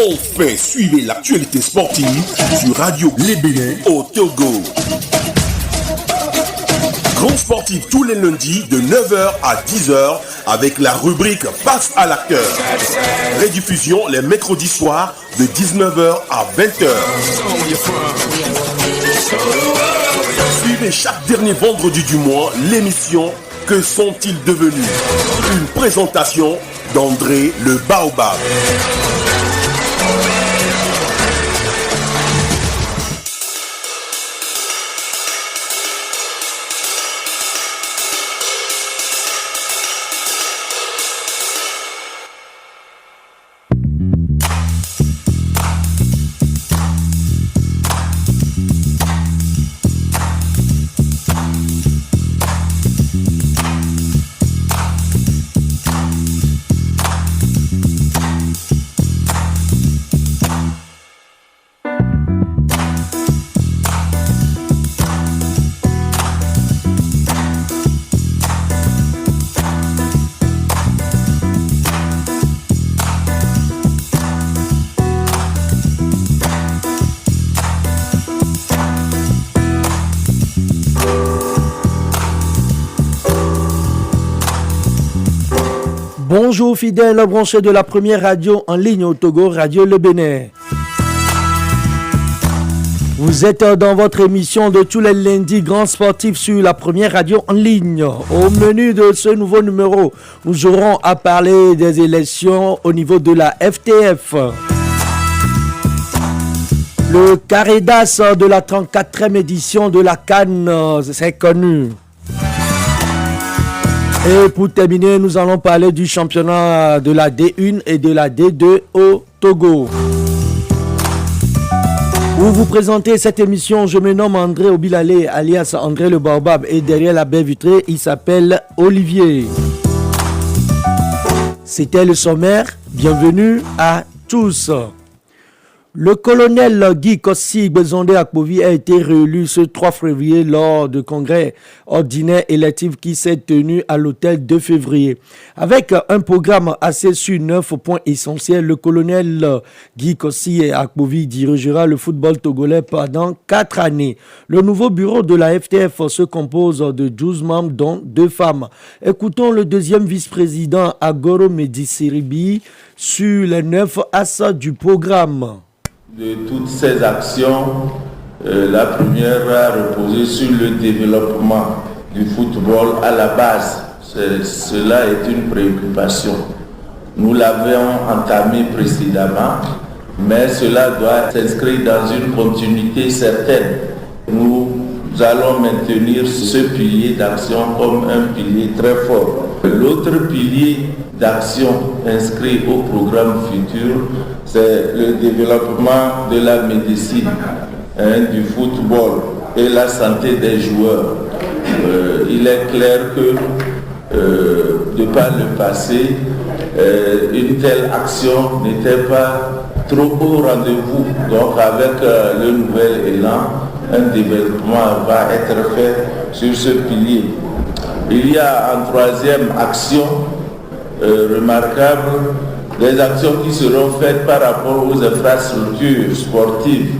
Enfin, suivez l'actualité sportive sur Radio Les Bénins au Togo. Grand sportif tous les lundis de 9h à 10h avec la rubrique Passe à l'acteur. Rediffusion les mercredis soirs de 19h à 20h. Suivez chaque dernier vendredi du mois l'émission Que sont-ils devenus? Une présentation d'André le Baobab. Bonjour fidèles branchés de la première radio en ligne au Togo, Radio Le Bénin. Vous êtes dans votre émission de tous les lundis Grand Sportif sur la première radio en ligne. Au menu de ce nouveau numéro, nous aurons à parler des élections au niveau de la FTF. Le carré d'as de la 34e édition de la CAN, c'est connu. Et pour terminer, nous allons parler du championnat de la D1 et de la D2 au Togo. Pour vous présenter cette émission, je me nomme André Obilale, alias André le Baobab, et derrière la baie vitrée, il s'appelle Olivier. C'était le sommaire. Bienvenue à tous. Le colonel Guy Kossi Bezondé Akpovi a été réélu ce 3 février lors du congrès ordinaire électif qui s'est tenu à l'hôtel 2 février. Avec un programme assez sur 9 points essentiels, le colonel Guy Kossi Akpovi dirigera le football togolais pendant 4 années. Le nouveau bureau de la FTF se compose de 12 membres dont 2 femmes. Écoutons le deuxième vice-président Agoro Medisiribi sur les 9 axes du programme. De toutes ces actions, la première a reposé sur le développement du football à la base. Cela est une préoccupation. Nous l'avions entamé précédemment, mais cela doit s'inscrire dans une continuité certaine. Nous allons maintenir ce pilier d'action comme un pilier très fort. L'autre pilier d'action inscrit au programme futur, c'est le développement de la médecine, du football et la santé des joueurs. Il est clair que, de par le passé, une telle action n'était pas trop au rendez-vous. Donc avec le nouvel élan, un développement va être fait sur ce pilier. Il y a en troisième action remarquable des actions qui seront faites par rapport aux infrastructures sportives.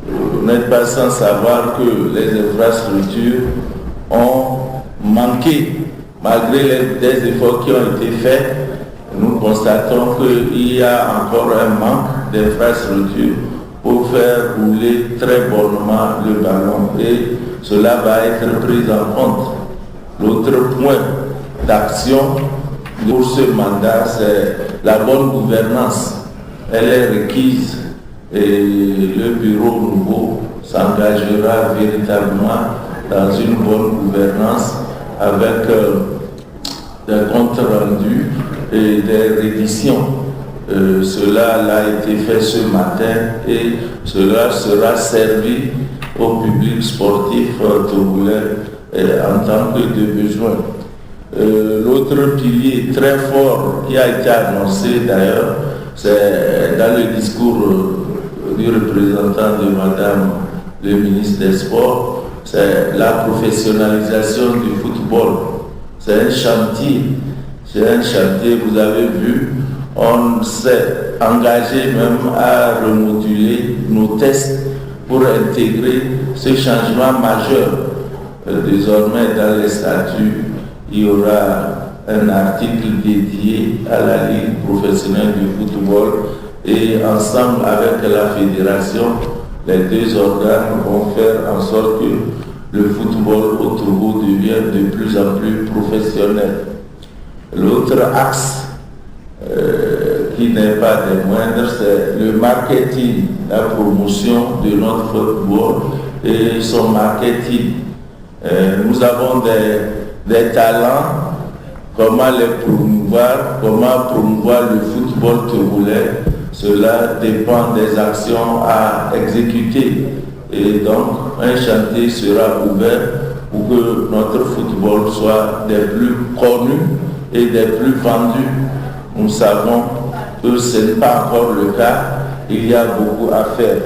Vous n'êtes pas sans savoir que les infrastructures ont manqué, malgré des efforts qui ont été faits. Nous constatons qu'il y a encore un manque d'infrastructures pour faire rouler très bonnement le ballon et cela va être pris en compte. L'autre point d'action pour ce mandat, c'est la bonne gouvernance. Elle est requise et le bureau nouveau s'engagera véritablement dans une bonne gouvernance avec des comptes rendus et des redditions. Cela a été fait ce matin et cela sera servi au public sportif togolais en tant que de besoin. L'autre pilier très fort qui a été annoncé d'ailleurs, c'est dans le discours du représentant de Madame le ministre des Sports, c'est la professionnalisation du football. C'est un chantier, vous avez vu, On s'est engagé même à remoduler nos tests pour intégrer ce changement majeur. Désormais, dans les statuts, il y aura un article dédié à la Ligue professionnelle du football et ensemble avec la fédération, les deux organes vont faire en sorte que le football au Togo devienne de plus en plus professionnel. L'autre axe qui n'est pas des moindres, c'est le marketing, la promotion de notre football et son marketing. Nous avons des talents, comment les promouvoir, comment promouvoir le football togolais, cela dépend des actions à exécuter. Et donc, un chantier sera ouvert pour que notre football soit des plus connus et des plus vendus. Nous savons que ce n'est pas encore le cas, il y a beaucoup à faire.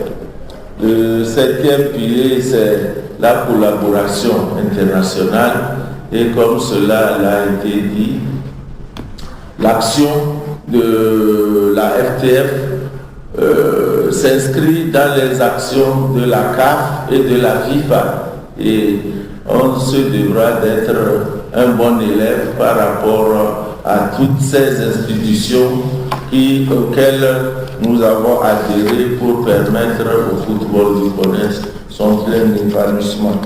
Le septième pilier, c'est la collaboration internationale et comme cela l'a été dit, l'action de la FTF s'inscrit dans les actions de la CAF et de la FIFA et on se devra d'être un bon élève par rapport à toutes ces institutions auxquelles nous avons adhéré pour permettre au football de connaître son plein épanouissement.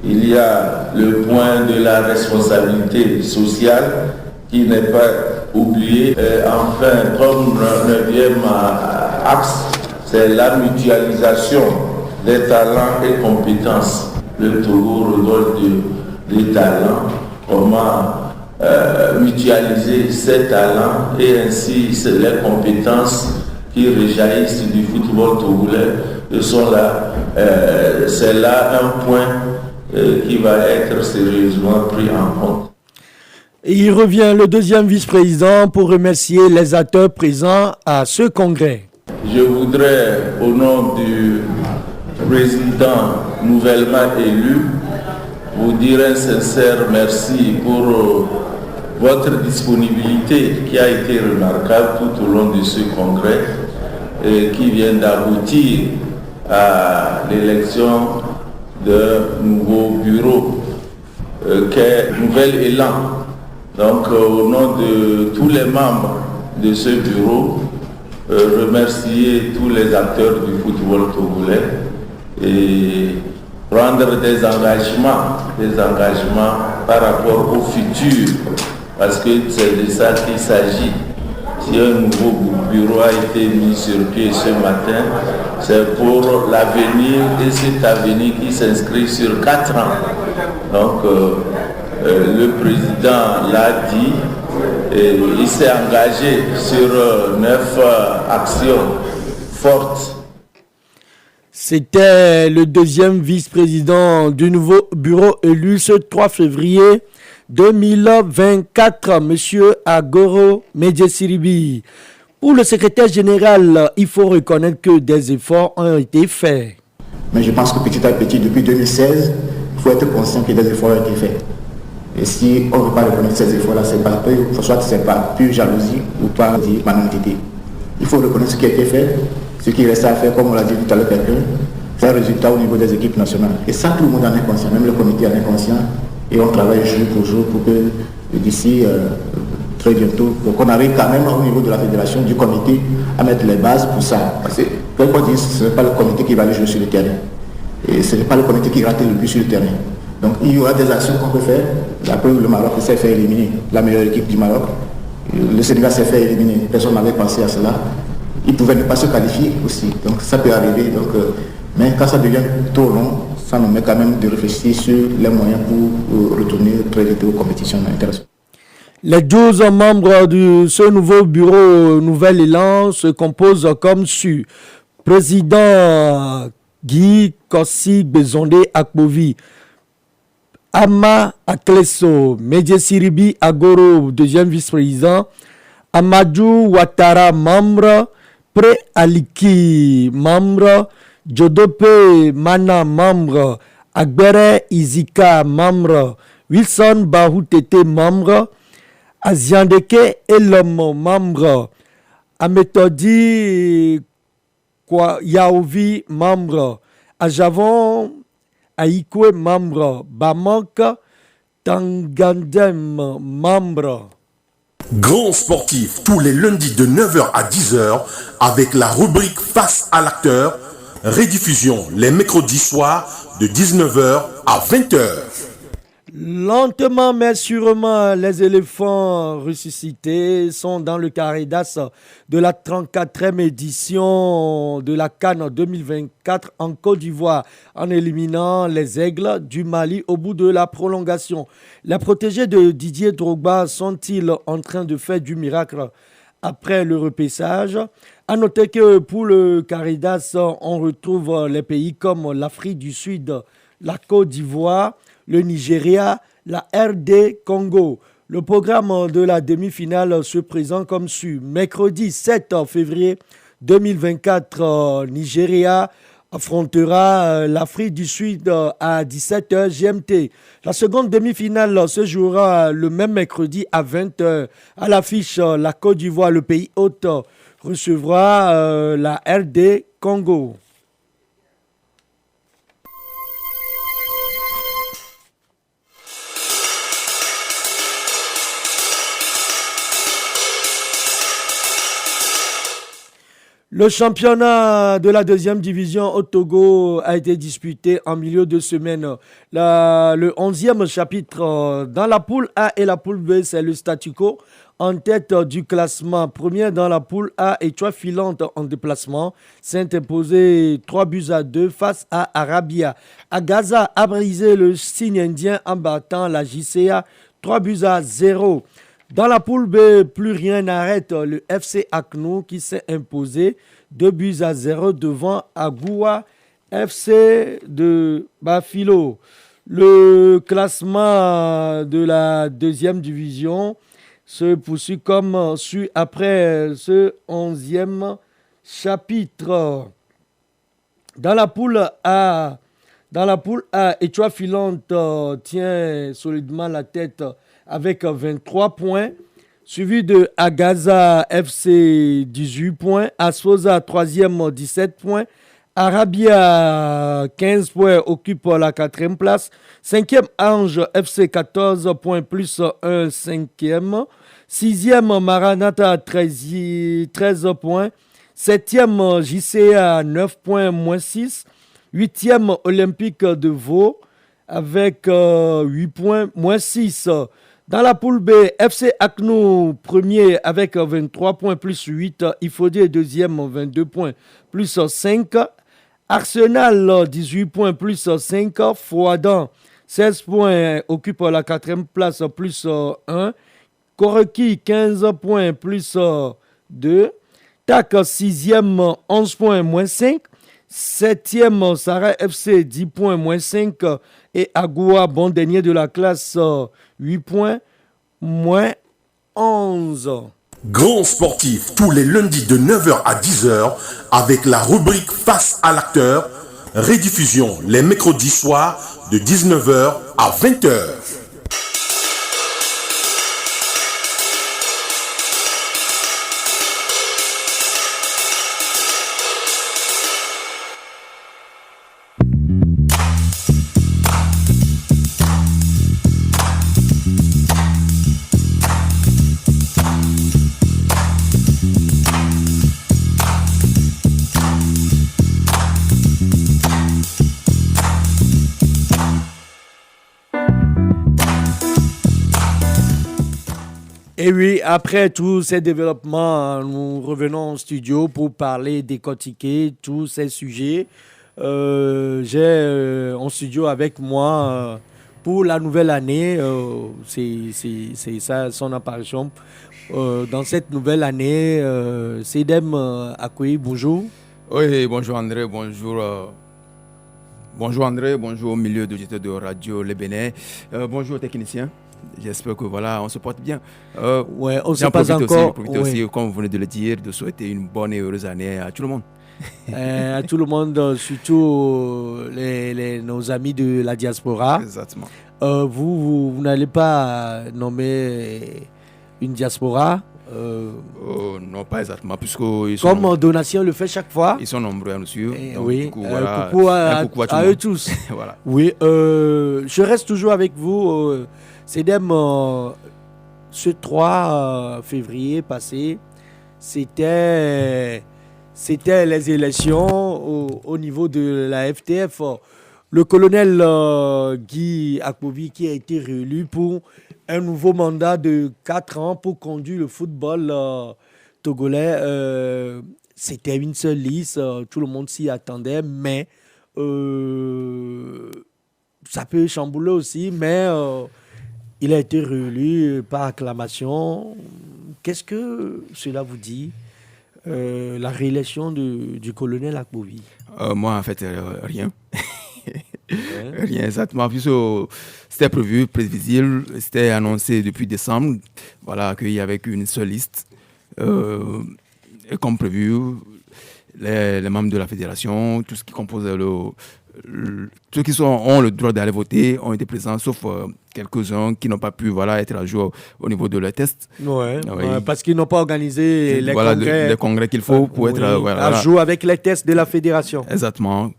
Il y a le point de la responsabilité sociale qui n'est pas oublié. Et enfin, comme neuvième axe, c'est la mutualisation des talents et compétences. Le Togo regorge des talents, comment mutualiser ces talents et ainsi les compétences qui réjaillissent du football togolais sont là. C'est là un point qui va être sérieusement pris en compte. Il revient le deuxième vice-président pour remercier les acteurs présents à ce congrès. Je voudrais, au nom du président nouvellement élu, vous dire un sincère merci pour votre disponibilité qui a été remarquable tout au long de ce congrès et qui vient d'aboutir à l'élection d'un nouveau bureau qu'est Nouvel Élan. Donc au nom de tous les membres de ce bureau, remercier tous les acteurs du football togolais et prendre des engagements par rapport au futur, parce que c'est de ça qu'il s'agit. Si un nouveau bureau a été mis sur pied ce matin, c'est pour l'avenir et cet avenir qui s'inscrit sur 4 ans. Donc, le président l'a dit et il s'est engagé sur 9 actions fortes. C'était le deuxième vice-président du nouveau bureau élu ce 3 février 2024, M. Agoro Medjesiribi. Pour le secrétaire général, il faut reconnaître que des efforts ont été faits. Mais je pense que petit à petit, depuis 2016, il faut être conscient que des efforts ont été faits. Et si on ne veut pas reconnaître ces efforts-là, c'est pas soit c'est pas pure jalousie ou pas banalité. Il faut reconnaître ce qui a été fait, ce qui reste à faire, comme on l'a dit tout à l'heure quelqu'un, c'est un résultat au niveau des équipes nationales. Et ça, tout le monde en est conscient, même le comité en est conscient. Et on travaille jour pour jour pour que d'ici très bientôt, qu'on arrive quand même au niveau de la fédération, du comité, à mettre les bases pour ça. Parce que, comme on dit, ce n'est pas le comité qui va aller jouer sur le terrain. Et ce n'est pas le comité qui rate le but sur le terrain. Donc il y aura des actions qu'on peut faire. Après, le Maroc s'est fait éliminer, la meilleure équipe du Maroc. Le Sénégal s'est fait éliminer. Personne n'avait pensé à cela. Ils pouvaient ne pas se qualifier aussi. Donc ça peut arriver. Donc, mais quand ça devient trop long, ça nous met quand même de réfléchir sur les moyens pour retourner très vite aux compétitions internationales. Les 12 membres de ce nouveau bureau Nouvel Élan se composent comme suit. Président Guy Kossi Bezondé Akpovi, Ama Akleso Medjesiribi Agoro, deuxième vice-président, Amadou Ouattara, membre, Pré Aliki, membre, Jodope Mana, membre, Agbere Izika, membre, Wilson Bahoutete, membre, Aziandeke Elomo, membre, Ametodi Yaovi, membre. Ajavon Aïkwe, membre. Bamank Tangandem, membre. Grand sportif tous les lundis de 9h à 10h avec la rubrique Face à l'acteur. Rediffusion les mercredis soirs de 19h à 20h. Lentement mais sûrement, les éléphants ressuscités sont dans le carré d'as de la 34e édition de la CAN 2024 en Côte d'Ivoire, en éliminant les Aigles du Mali au bout de la prolongation. Les protégés de Didier Drogba sont-ils en train de faire du miracle après le repêchage? À noter que pour le carré d'as, on retrouve les pays comme l'Afrique du Sud, la Côte d'Ivoire, le Nigeria, la RD Congo. Le programme de la demi-finale se présente comme suit. Mercredi 7 février 2024, Nigeria affrontera l'Afrique du Sud à 17h GMT. La seconde demi-finale se jouera le même mercredi à 20h. À l'affiche, la Côte d'Ivoire, le pays hôte, recevra la RD Congo. Le championnat de la deuxième division au Togo a été disputé en milieu de semaine. Le 11e chapitre dans la poule A et la poule B, c'est le statu quo. En tête du classement, première dans la poule A, Étoile filante en déplacement, s'est imposé 3-2 face à Arabia. Agaza a brisé le signe indien en battant la JCA 3-0. Dans la poule B, plus rien n'arrête le FC Aknou qui s'est imposé 2-0 devant Agoua FC de Bafilo. Le classement de la deuxième division se poursuit comme suit après ce 11e chapitre. Dans la poule A, Étoile filante tient solidement la tête avec 23 points, suivi de Agaza FC 18 points, Asfosa 3e 17 points, Arabia 15 points occupe la 4e place, 5e Ange FC 14 points plus 1 5e, 6e Maranatha 13 points, 7e JCA 9 points moins 6, 8e Olympique de Vaud avec 8 points moins 6. Dans la poule B, FC Aknou, premier avec 23 points plus 8. Ifodé, deuxième, 22 points plus 5. Arsenal, 18 points plus 5. Fouadan, 16 points, occupe la 4e place plus 1. Koreki, 15 points plus 2. TAC, 6e, 11 points moins 5. 7e, Sarah FC, 10 points moins 5. Et Agoua, bon dernier de la classe, 8 points, moins 11. Grand sportif tous les lundis de 9h à 10h avec la rubrique Face à l'acteur. Rediffusion les mercredis soirs de 19h à 20h. Et oui, après tous ces développements, nous revenons au studio pour parler, décortiquer tous ces sujets. J'ai en studio avec moi pour la nouvelle année, c'est ça son apparition. Dans cette nouvelle année, Sedem Akoui, bonjour. Oui, bonjour André, bonjour André, bonjour au milieu de Radio Le Bénin, bonjour technicien. J'espère que voilà, on se porte bien. Ouais, on ne sait pas encore. Profite aussi, comme vous venez de le dire, de souhaiter une bonne et heureuse année à tout le monde. À tout le monde, surtout nos amis de la diaspora. Exactement. Vous n'allez pas nommer une diaspora Oh, non, pas exactement, puisqu'ils sont, Comme donation le fait chaque fois. ils sont nombreux à nous suivre. Donc, Oui, du coup, voilà, coucou un coucou à tout le à eux monde. tous. Voilà. Oui, je reste toujours avec vous. Cédem, ce 3 février passé, c'était les élections au niveau de la FTF. Le colonel Guy Akpovi qui a été réélu pour un nouveau mandat de 4 ans pour conduire le football togolais. C'était une seule liste, tout le monde s'y attendait, mais ça peut chambouler aussi, mais il a été réélu par acclamation. Qu'est-ce que cela vous dit, la réélection du colonel Akpovi? Moi, en fait, rien. Ouais. Rien exactement, puisque c'était prévu, prévisible, c'était annoncé depuis décembre, voilà, qu'il y avait qu'une seule liste. Et comme prévu, les membres de la fédération, tout ce qui compose ceux qui ont le droit d'aller voter ont été présents, sauf quelques-uns qui n'ont pas pu être à jour au niveau de leurs tests. Ouais, Oui. parce qu'ils n'ont pas organisé les Voilà, congrès. les congrès qu'il faut pour être à jour avec les tests de la fédération. Exactement.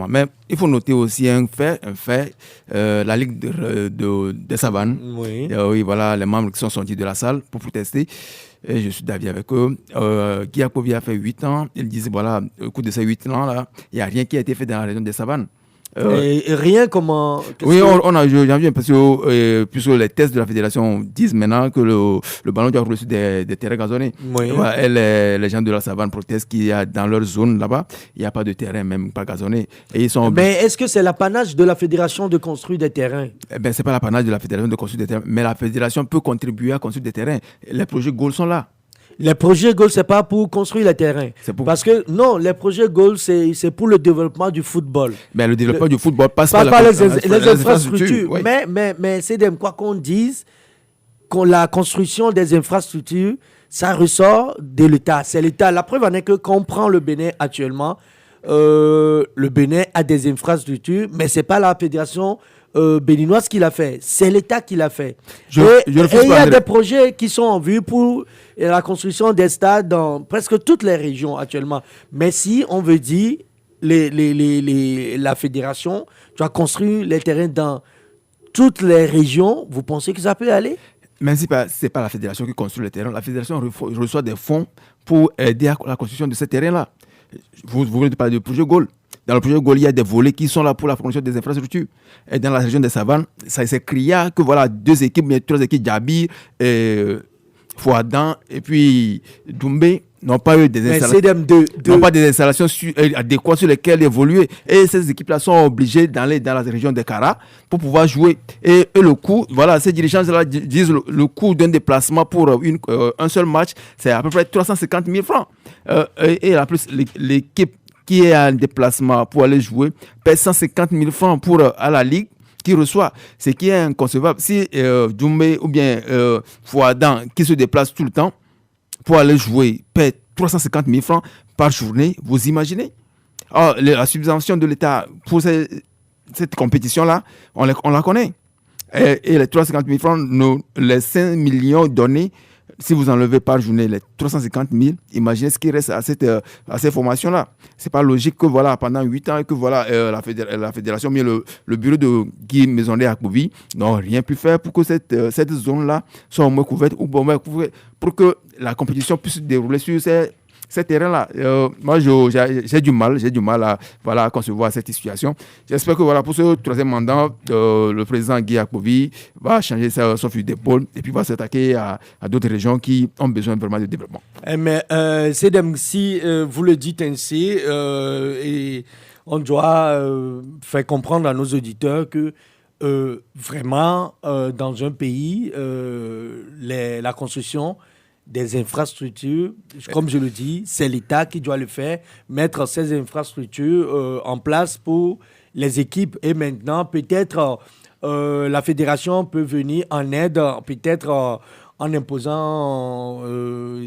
Mais il faut noter aussi un fait, la Ligue des Savanes. Oui. Oui, voilà, les membres qui sont sortis de la salle pour protester. Et je suis d'avis avec eux. Guy Akpovi a fait 8 ans. Il disait, voilà, au cours de ces 8 ans-là, il n'y a rien qui a été fait dans la région des Savanes. Et rien comment... Oui, j'ai vu parce que puisque les tests de la fédération disent maintenant que le ballon doit rouler sur des terrains gazonnés. Oui. Et les gens de la savane protestent qu'il y a dans leur zone là-bas, il n'y a pas de terrain, même pas gazonné. Et ils sont... Mais est-ce que c'est l'apanage de la fédération de construire des terrains? Ce n'est pas l'apanage de la fédération de construire des terrains, mais la fédération peut contribuer à construire des terrains. Les projets Goal sont là. Les projets Goal, c'est pas pour construire les terrains. Parce que non, les projets Goal, c'est pour le développement du football. Mais le développement du football passe Pas par les infrastructures. Oui. Mais c'est quoi qu'on dise, la construction des infrastructures, ça ressort de l'État. C'est l'État. La preuve en est que quand on prend le Bénin actuellement, le Bénin a des infrastructures, mais c'est pas la fédération béninoise qui l'a fait, c'est l'État qui l'a fait. Et il y a des projets qui sont en vue pour la construction des stades dans presque toutes les régions actuellement. Mais si on veut dire la fédération doit construire les terrains dans toutes les régions, vous pensez que ça peut aller? Mais ce n'est pas la fédération qui construit les terrains. La fédération reçoit des fonds pour aider à la construction de ces terrains-là. Vous voulez parler du projet Goal. Dans le projet Goal, il y a des volets qui sont là pour la promotion des infrastructures. Et dans la région des Savanes, ça s'est crié que voilà, 2 équipes, mais 3 équipes, Djabi, Fouadan et puis Doumbé, n'ont pas eu des installations adéquates sur lesquelles évoluer. Et ces équipes-là sont obligées d'aller dans la région des Kara pour pouvoir jouer. Et le coût, voilà, ces dirigeants-là disent le coût d'un déplacement pour un seul match, c'est à peu près 350 000 francs. Et en plus, l'équipe qui est en déplacement pour aller jouer paie 150 000 francs à la Ligue qui reçoit, ce qui est inconcevable. Si Doumbé ou bien Fouadan qui se déplace tout le temps pour aller jouer paie 350 000 francs par journée, vous imaginez? Alors, la subvention de l'État pour cette compétition-là, on la connaît. Et les 350 000 francs, les 5 millions donnés, si vous enlevez par journée les 350 000, imaginez ce qui reste à ces formations-là. Ce n'est pas logique que voilà, pendant 8 ans, que voilà, la fédération, mais le bureau de Guy Maisonnet Akpovi n'ont rien pu faire pour que cette zone-là soit au moins couverte ou au moins couverte pour que la compétition puisse se dérouler sur ces terrains-là. Moi, j'ai du mal à concevoir cette situation. J'espère que voilà, pour ce 3e mandat, le président Guy Akpovi va changer son fusil d'épaule et puis va s'attaquer à d'autres régions qui ont besoin vraiment de développement. Mais Cédem, si vous le dites ainsi, et on doit faire comprendre à nos auditeurs que vraiment, dans un pays, la construction des infrastructures, comme je le dis, c'est l'État qui doit le faire, mettre ces infrastructures en place pour les équipes. Et maintenant, peut-être la fédération peut venir en aide, peut-être en imposant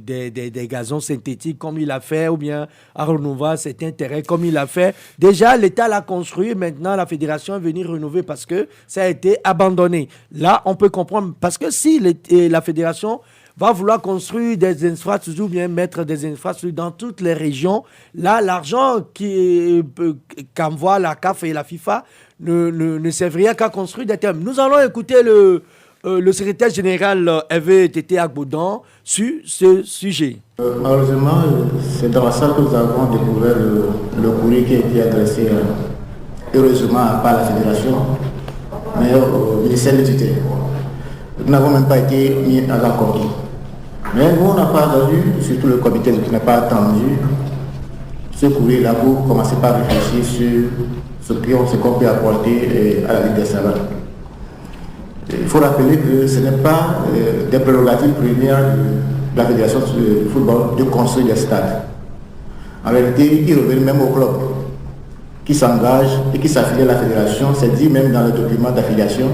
des gazons synthétiques comme il a fait, ou bien à renouveler certains terrains comme il a fait. Déjà, l'État l'a construit, maintenant la fédération est venue rénover parce que ça a été abandonné. Là, on peut comprendre, parce que si la fédération va vouloir construire des infrastructures ou bien mettre des infrastructures dans toutes les régions, là, l'argent qu'envoie la CAF et la FIFA ne servirait qu'à construire des termes. Nous allons écouter le secrétaire général Hervé Tété Agboudan sur ce sujet. Malheureusement, c'est dans la salle que nous avons découvert le courrier qui a été adressé, heureusement, pas à la fédération, mais au ministère de tutelle. Nous n'avons même pas été mis à l'accord. Mais nous, on n'a pas attendu, surtout le comité qui n'a pas attendu ce courrier-là pour commencer par réfléchir sur ce qu'on peut apporter à la Ligue des Savanes. Il faut rappeler que ce n'est pas des prérogatives premières de la Fédération de football de construire des stades. En réalité, il revient même au club qui s'engage et qui s'affilie à la fédération. C'est dit même dans le document d'affiliation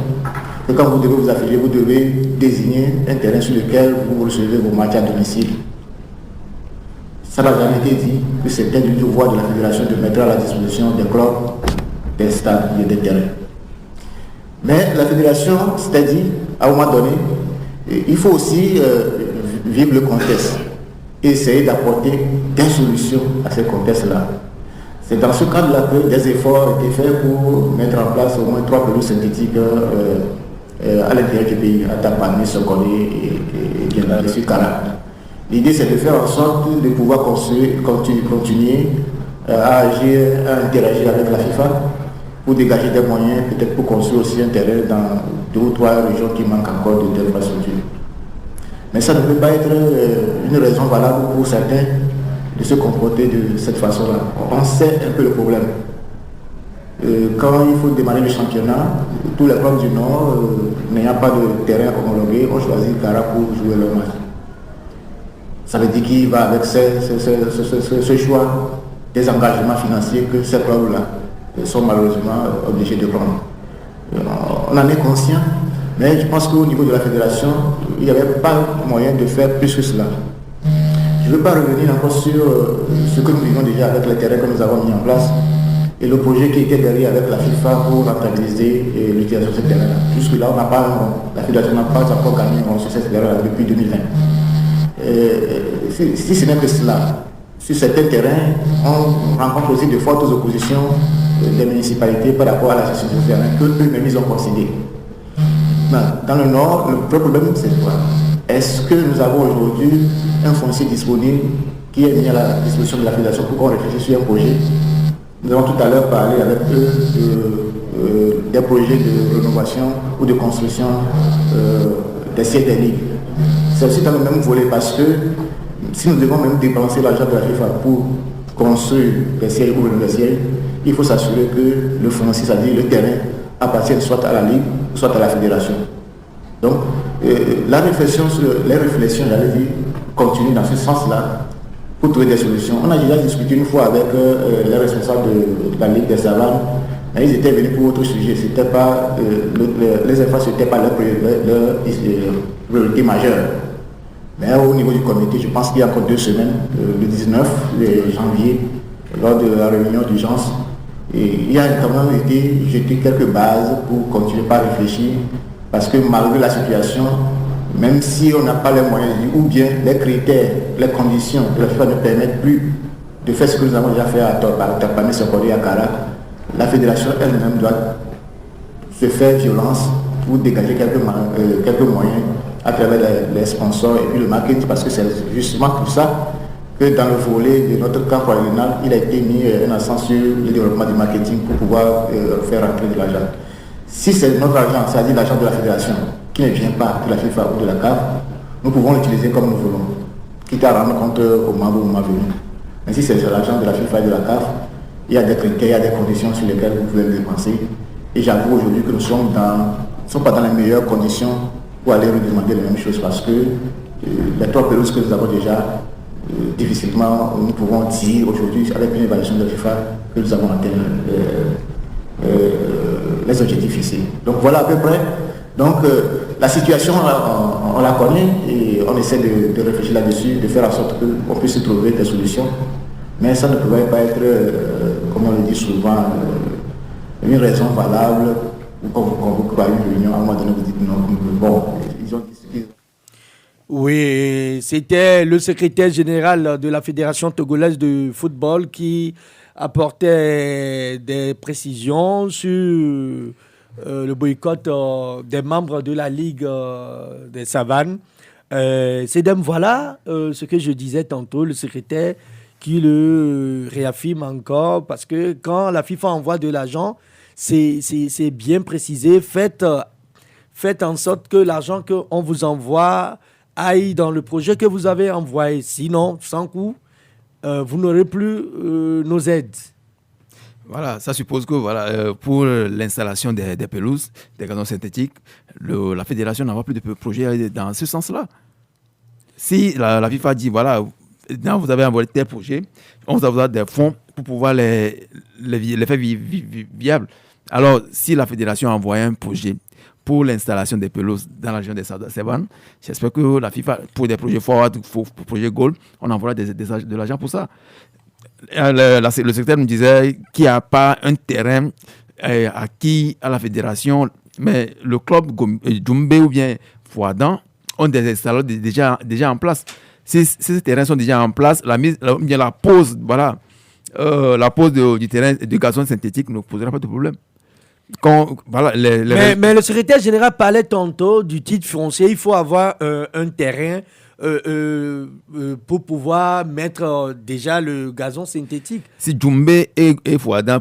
que quand vous devez vous affilier, vous devez désigner un terrain sur lequel vous recevez vos matchs à domicile. Ça n'a jamais été dit que c'était du devoir de la fédération de mettre à la disposition des clubs, des stades et des terrains. Mais la fédération s'était dit, à un moment donné, il faut aussi vivre le contexte et essayer d'apporter des solutions à ce contexte-là. C'est dans ce cadre-là que des efforts ont été faits pour mettre en place au moins 3 pelouses synthétiques à l'intérieur du pays, à Tapani, Sokone et sur Kara. L'idée, c'est de faire en sorte de pouvoir continuer à agir, à interagir avec la FIFA pour dégager des moyens, peut-être pour construire aussi un terrain dans 2 ou 3 régions qui manquent encore d'infrastructures. Mais ça ne peut pas être une raison valable pour certains de se comporter de cette façon-là. On sait un peu le problème. Quand il faut démarrer le championnat, tous les clubs du Nord, n'ayant pas de terrain homologué, ont choisi Kara pour jouer leur match. Ça veut dire qu'il va avec ce choix des engagements financiers que ces clubs-là sont malheureusement obligés de prendre. On en est conscient, mais je pense qu'au niveau de la fédération, il n'y avait pas moyen de faire plus que cela. Je ne veux pas revenir encore sur ce que nous vivons déjà avec les terrains que nous avons mis en place et le projet qui était derrière avec la FIFA pour rentabiliser l'utilisation de ce terrain-là. Jusque-là, la fédération n'a pas encore gagné sur ce terrain depuis 2020. Si ce n'est que cela, sur certains terrains, on rencontre aussi de fortes oppositions des municipalités par rapport à la gestion de ce terrain que eux-mêmes ils ont considéré. Dans le Nord, le vrai problème c'est quoi? Est-ce que nous avons aujourd'hui un foncier disponible qui est mis à la disposition de la fédération pour qu'on réfléchisse sur un projet? Nous avons tout à l'heure parlé avec eux des projets de rénovation ou de construction des sièges des ligues. C'est aussi dans le même volet parce que si nous devons même dépenser l'argent de la FIFA pour construire des sièges ou rénover des sièges, il faut s'assurer que le foncier, c'est-à-dire le terrain, appartienne soit à la ligue, soit à la fédération. Donc, les réflexions, j'allais dire, continuent dans ce sens-là pour trouver des solutions. On a déjà discuté une fois avec les responsables de la Ligue des Savanes, mais ils étaient venus pour autre sujet. C'était pas, les infrastructures n'étaient pas leur priorité majeure. Mais au niveau du comité, je pense qu'il y a encore 2 semaines, le 19 janvier, lors de la réunion d'urgence, il y a quand même été jeté quelques bases pour continuer par réfléchir, parce que malgré la situation, même si on n'a pas les moyens, ou bien les critères, les conditions de la FIFA ne permettent plus de faire ce que nous avons déjà fait à Tapani, Sokone et à Kara, la fédération elle-même doit se faire violence pour dégager quelques moyens à travers les sponsors et puis le marketing, parce que c'est justement pour ça que dans le volet de notre camp régional, il a été mis un accent sur le développement du marketing pour pouvoir faire rentrer de l'argent. Si c'est notre argent, c'est-à-dire l'argent de la fédération, qui ne vient pas de la FIFA ou de la CAF, nous pouvons l'utiliser comme nous voulons, quitte à rendre compte aux membres ou aux venus. Mais si c'est l'argent de la FIFA et de la CAF, il y a des critères, il y a des conditions sur lesquelles vous pouvez le dépenser. Et j'avoue aujourd'hui que nous ne sommes pas dans les meilleures conditions pour aller redemander les mêmes choses, parce que les 3 pelouses que nous avons déjà, difficilement nous pouvons dire aujourd'hui avec une évaluation de la FIFA que nous avons atteint les objectifs fixés. Donc voilà à peu près Donc, la situation, on la connaît et on essaie de réfléchir là-dessus, de faire en sorte qu'on puisse trouver des solutions. Mais ça ne pouvait pas être, comme on le dit souvent, une raison valable ou qu'on vous croit une réunion. À un moment donné, vous dites non. Bon, ils ont dit ce qu'ils ont. Oui, c'était le secrétaire général de la Fédération togolaise de football qui apportait des précisions sur le boycott des membres de la Ligue des Savanes. Cédem, voilà ce que je disais tantôt, le secrétaire qui le réaffirme encore, parce que quand la FIFA envoie de l'argent, c'est bien précisé, faites en sorte que l'argent qu'on vous envoie aille dans le projet que vous avez envoyé. Sinon, sans coût, vous n'aurez plus nos aides. Voilà, ça suppose que pour l'installation des pelouses, des gazons synthétiques, la fédération n'a pas plus de projets dans ce sens-là. Si la FIFA dit, voilà, vous avez envoyé tel projet, on vous a besoin des fonds pour pouvoir les faire viables. Alors, si la fédération a envoyé un projet pour l'installation des pelouses dans la région des Savanes, j'espère que la FIFA, pour des projets forward, pour projets goal, on envoie de l'argent pour ça. Le secrétaire nous disait qu'il n'y a pas un terrain acquis à la fédération, mais le club Doumbé ou bien Fouadan ont des installations déjà en place. Si ces terrains sont déjà en place, la pose du terrain de gazon synthétique ne posera pas de problème. Mais le secrétaire général parlait tantôt du titre foncier. Il faut avoir un terrain pour pouvoir mettre déjà le gazon synthétique. Si Doumbé et Fouadan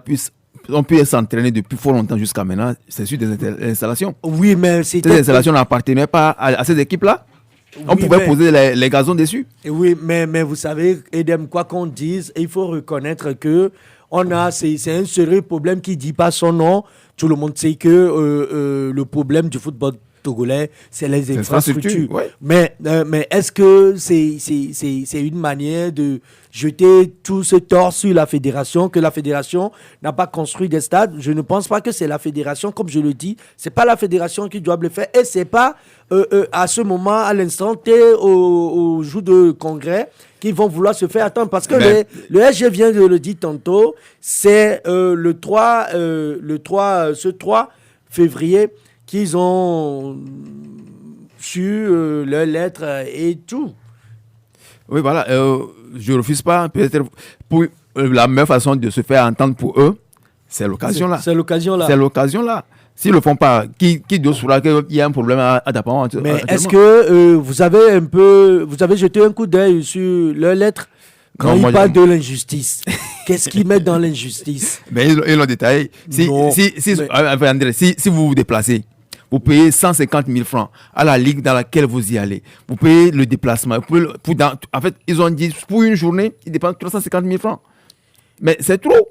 on peut s'entraîner depuis fort longtemps jusqu'à maintenant, c'est sur des installations. Oui, mais ces installations n'appartenaient pas à ces équipes-là. On pouvait poser les gazons dessus. Oui, mais vous savez, Edem, quoi qu'on dise, il faut reconnaître que c'est un sérieux problème qui ne dit pas son nom. Tout le monde sait que le problème du football togolais, c'est les infrastructures. Ouais. Mais est-ce que c'est une manière de jeter tout ce tort sur la fédération, que la fédération n'a pas construit des stades? Je ne pense pas que c'est la fédération, comme je le dis, c'est pas la fédération qui doit le faire, et c'est pas à ce moment, à l'instant T, au jour de congrès, qui vont vouloir se faire attendre, parce que le SG vient de le dire tantôt, c'est ce 3 février qu'ils ont su leur lettre et tout. Oui, voilà. Je ne refuse pas. Peut-être pour la meilleure façon de se faire entendre pour eux, c'est l'occasion-là. C'est l'occasion-là. C'est l'occasion-là. S'ils ne le font pas, qui doit saura qu'il y a un problème à Dapan? Mais est-ce que vous avez jeté un coup d'œil sur leur lettre quand ils parlent de l'injustice? Qu'est-ce qu'ils mettent dans l'injustice? Mais ils l'ont détaillé. Si vous vous déplacez, vous payez 150 000 francs à la ligue dans laquelle vous y allez. Vous payez le déplacement. En fait, ils ont dit pour une journée, ils dépensent 350 000 francs. Mais c'est trop.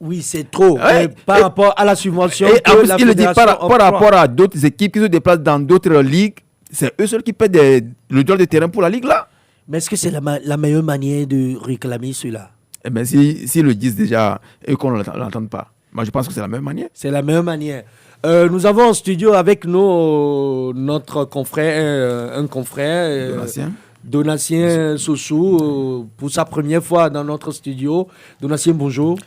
Oui, c'est trop. Par rapport à la subvention. Et en plus, il le dit par rapport à d'autres équipes qui se déplacent dans d'autres ligues, c'est eux seuls qui paient le droit de terrain pour la ligue là. Mais est-ce que c'est la meilleure manière de réclamer cela? Eh bien, s'ils le disent déjà et qu'on ne l'entende pas, moi je pense que c'est la même manière. C'est la meilleure manière. Nous avons en studio avec nous notre confrère, un confrère, Donatien Sossou, pour sa première fois dans notre studio. Donatien, bonjour.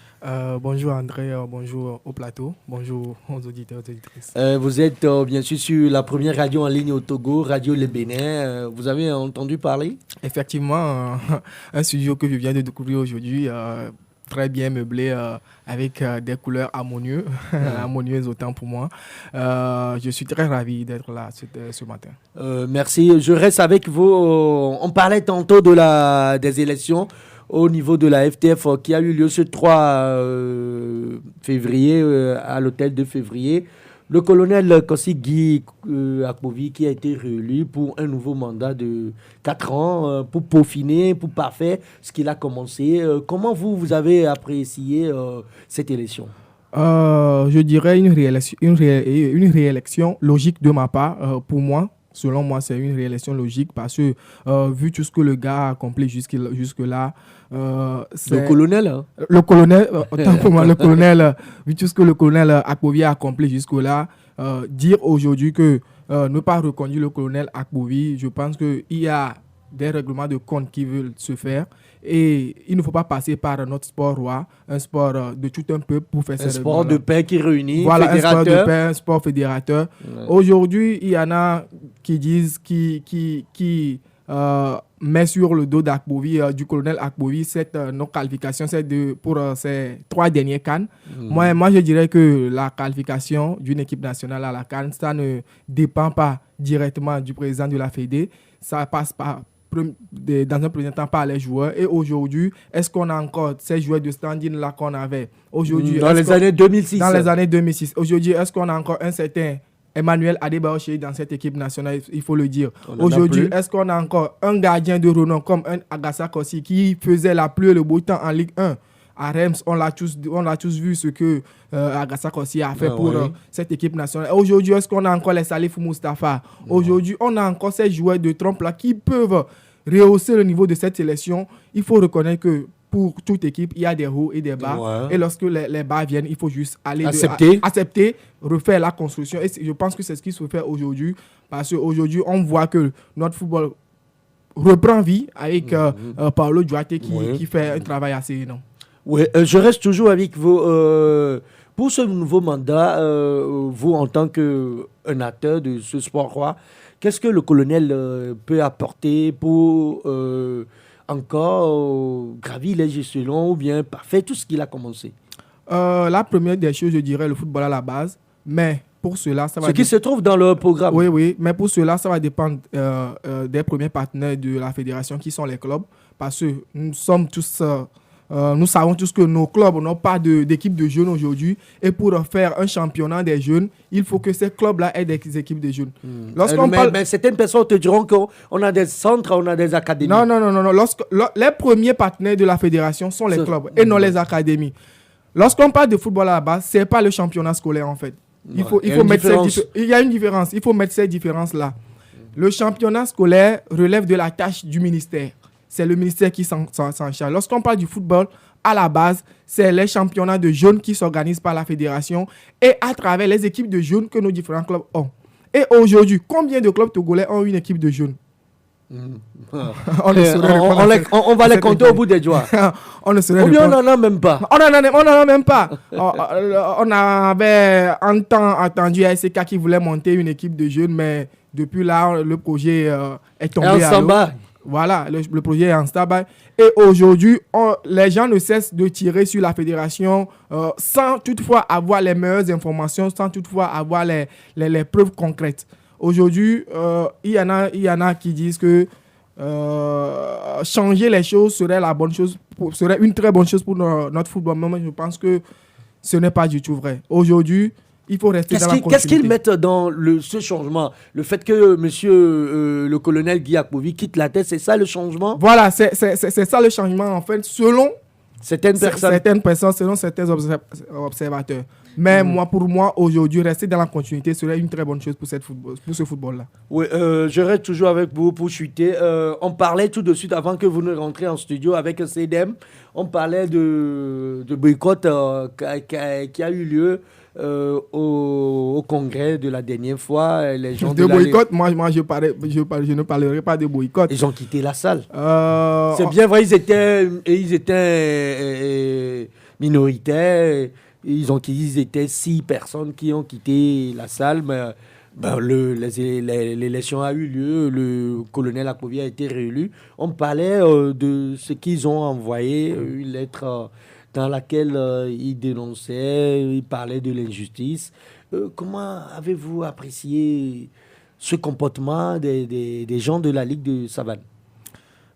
Bonjour André, bonjour au plateau, bonjour aux auditeurs et auditrices. Vous êtes bien sûr sur la première radio en ligne au Togo, Radio Le Bénin. Vous avez entendu parler? Effectivement, un studio que je viens de découvrir aujourd'hui, très bien meublé, avec des couleurs harmonieuses autant pour moi. Je suis très ravi d'être là ce matin. Merci, je reste avec vous. On parlait tantôt des élections au niveau de la FTF qui a eu lieu ce 3 février à l'hôtel de février. Le colonel Kossi Guy Akpovi qui a été réélu pour un nouveau mandat de 4 ans pour peaufiner, pour parfaire ce qu'il a commencé. Comment vous avez apprécié cette élection? Je dirais une réélection logique de ma part. Pour moi, selon moi, c'est une réélection logique parce que vu tout ce que le gars a accompli jusque-là, le colonel, hein? Autant pour moi, le colonel, vu tout ce que le colonel Akpovi a accompli jusque-là, dire aujourd'hui que ne pas reconduire le colonel Akbovi. Je pense qu'il y a des règlements de compte qui veulent se faire et il ne faut pas passer par notre sport roi, un sport de tout un peuple pour faire un sport de paix qui réunit, voilà, un sport de paix, un sport fédérateur. Ouais. Aujourd'hui, il y en a qui disent, qui met sur le dos d'Akbovi, du colonel Akbovi, cette non-qualification pour ces 3 derniers CAN. Moi, je dirais que la qualification d'une équipe nationale à la CAN, ça ne dépend pas directement du président de la Fédé, ça passe dans un premier temps par les joueurs. Et aujourd'hui, est-ce qu'on a encore ces joueurs de stand-in là qu'on avait aujourd'hui dans les années 2006? Dans les années 2006. Aujourd'hui, est-ce qu'on a encore un certain Emmanuel Adebayoche dans cette équipe nationale, il faut le dire. Aujourd'hui, est-ce qu'on a encore un gardien de renom comme un Agassa Kossi qui faisait la pluie et le beau temps en Ligue 1? À Reims, on l'a tous vu ce que Agassa Kossi a fait pour cette équipe nationale. Aujourd'hui, est-ce qu'on a encore les Salif Mustafa? Aujourd'hui, on a encore ces joueurs de trompe là qui peuvent rehausser le niveau de cette sélection. Il faut reconnaître que pour toute équipe, il y a des hauts et des bas. Ouais. Et lorsque les bas viennent, il faut juste aller accepter, refaire la construction. Et je pense que c'est ce qui se fait aujourd'hui. Parce qu'aujourd'hui, on voit que notre football reprend vie avec Paolo Duarte qui fait un travail assez énorme. Oui, je reste toujours avec vous. Pour ce nouveau mandat, vous, en tant qu'un acteur de ce sport roi, qu'est-ce que le colonel peut apporter pour encore gravir les échelons ou bien parfaire tout ce qu'il a commencé? La première des choses, je dirais le football à la base. Mais pour cela, ça va... Ce qui se trouve dans le programme. Oui. Mais pour cela, ça va dépendre des premiers partenaires de la fédération qui sont les clubs. Parce que nous sommes tous... nous savons tous que nos clubs n'ont pas d'équipe de jeunes aujourd'hui. Et pour faire un championnat des jeunes, il faut que ces clubs-là aient des équipes de jeunes. Mais certaines personnes te diront qu'on a des centres, on a des académies. Non. Les premiers partenaires de la fédération sont les clubs et non les académies. Lorsqu'on parle de football à la base, ce n'est pas le championnat scolaire en fait. Il y a une différence. Il faut mettre ces différences-là. Le championnat scolaire relève de la tâche du ministère. C'est le ministère qui s'en charge. Lorsqu'on parle du football, à la base, c'est les championnats de jeunes qui s'organisent par la fédération et à travers les équipes de jeunes que nos différents clubs ont. Et aujourd'hui, combien de clubs togolais ont une équipe de jeunes? On va les compter au bout des doigts. On ne saurait on n'en a même pas. On n'en a même pas. On avait un temps entendu ASK qui voulait monter une équipe de jeunes, mais depuis là, le projet est tombé à l'eau. Voilà, le projet est en stand-by. Et aujourd'hui, les gens ne cessent de tirer sur la fédération sans toutefois avoir les meilleures informations, sans toutefois avoir les preuves concrètes. Aujourd'hui, il y en a qui disent que changer les choses serait une très bonne chose pour notre football. Mais moi, je pense que ce n'est pas du tout vrai. Aujourd'hui, il faut rester dans la continuité. Qu'est-ce qu'ils mettent dans ce changement? Le fait que monsieur le colonel Guy Akbovi quitte la tête, c'est ça le changement? Voilà, c'est ça le changement en fait, selon certaines personnes, selon certains observateurs. Mais pour moi, aujourd'hui, rester dans la continuité serait une très bonne chose pour ce football-là. Oui, je reste toujours avec vous pour chuter. On parlait tout de suite, avant que vous ne rentriez en studio avec CDM, on parlait de boycott qui a eu lieu au congrès de la dernière fois. Les gens de boycott, moi je ne parlerai pas de boycott. Ils ont quitté la salle. C'est bien vrai, ils étaient minoritaires. Ils étaient 6 personnes qui ont quitté la salle, mais l'élection a eu lieu, le colonel Akbovi a été réélu. On parlait de ce qu'ils ont envoyé, une lettre dans laquelle ils dénonçaient, ils parlaient de l'injustice. Comment avez-vous apprécié ce comportement des gens de la Ligue de Savane?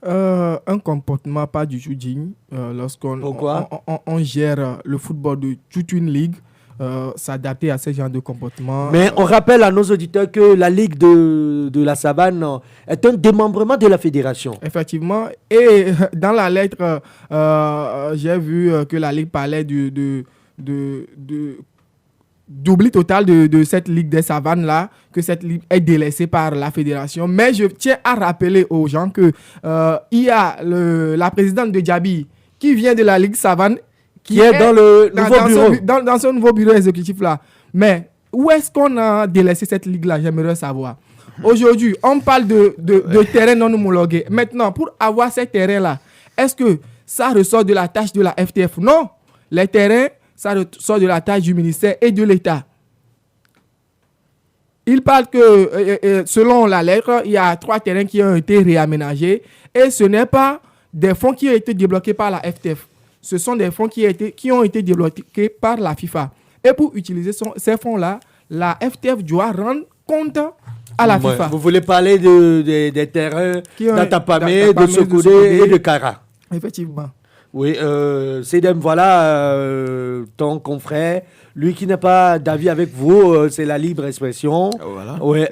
Un comportement pas du tout digne. Lorsqu'on gère le football de toute une ligue, s'adapter à ce genre de comportement. Mais on rappelle à nos auditeurs que la Ligue de la Savane est un démembrement de la fédération. Effectivement. Et dans la lettre, j'ai vu que la Ligue parlait d'oubli total de cette Ligue des Savanes là, que cette Ligue est délaissée par la fédération. Mais je tiens à rappeler aux gens que il y a la présidente de Djabi qui vient de la Ligue Savane, qui est dans le nouveau bureau. Dans ce nouveau bureau exécutif là. Mais où est-ce qu'on a délaissé cette ligue-là? J'aimerais savoir. Aujourd'hui, on parle de terrain non homologué. Maintenant, pour avoir ces terrains-là, est-ce que ça ressort de la tâche de la FTF? Non. Les terrains, ça ressort de la tâche du ministère et de l'État. Il parle que, selon la lettre, il y a 3 terrains qui ont été réaménagés et ce n'est pas des fonds qui ont été débloqués par la FTF. Ce sont des fonds qui ont été débloqués par la FIFA. Et pour utiliser ces fonds-là, la FTF doit rendre compte à la FIFA. Vous voulez parler des terrains d'Atapamé, de Sokodé et de Kara? Effectivement. Oui, Cédem, voilà ton confrère. Lui qui n'a pas d'avis avec vous, c'est la libre expression. Voilà. Ouais,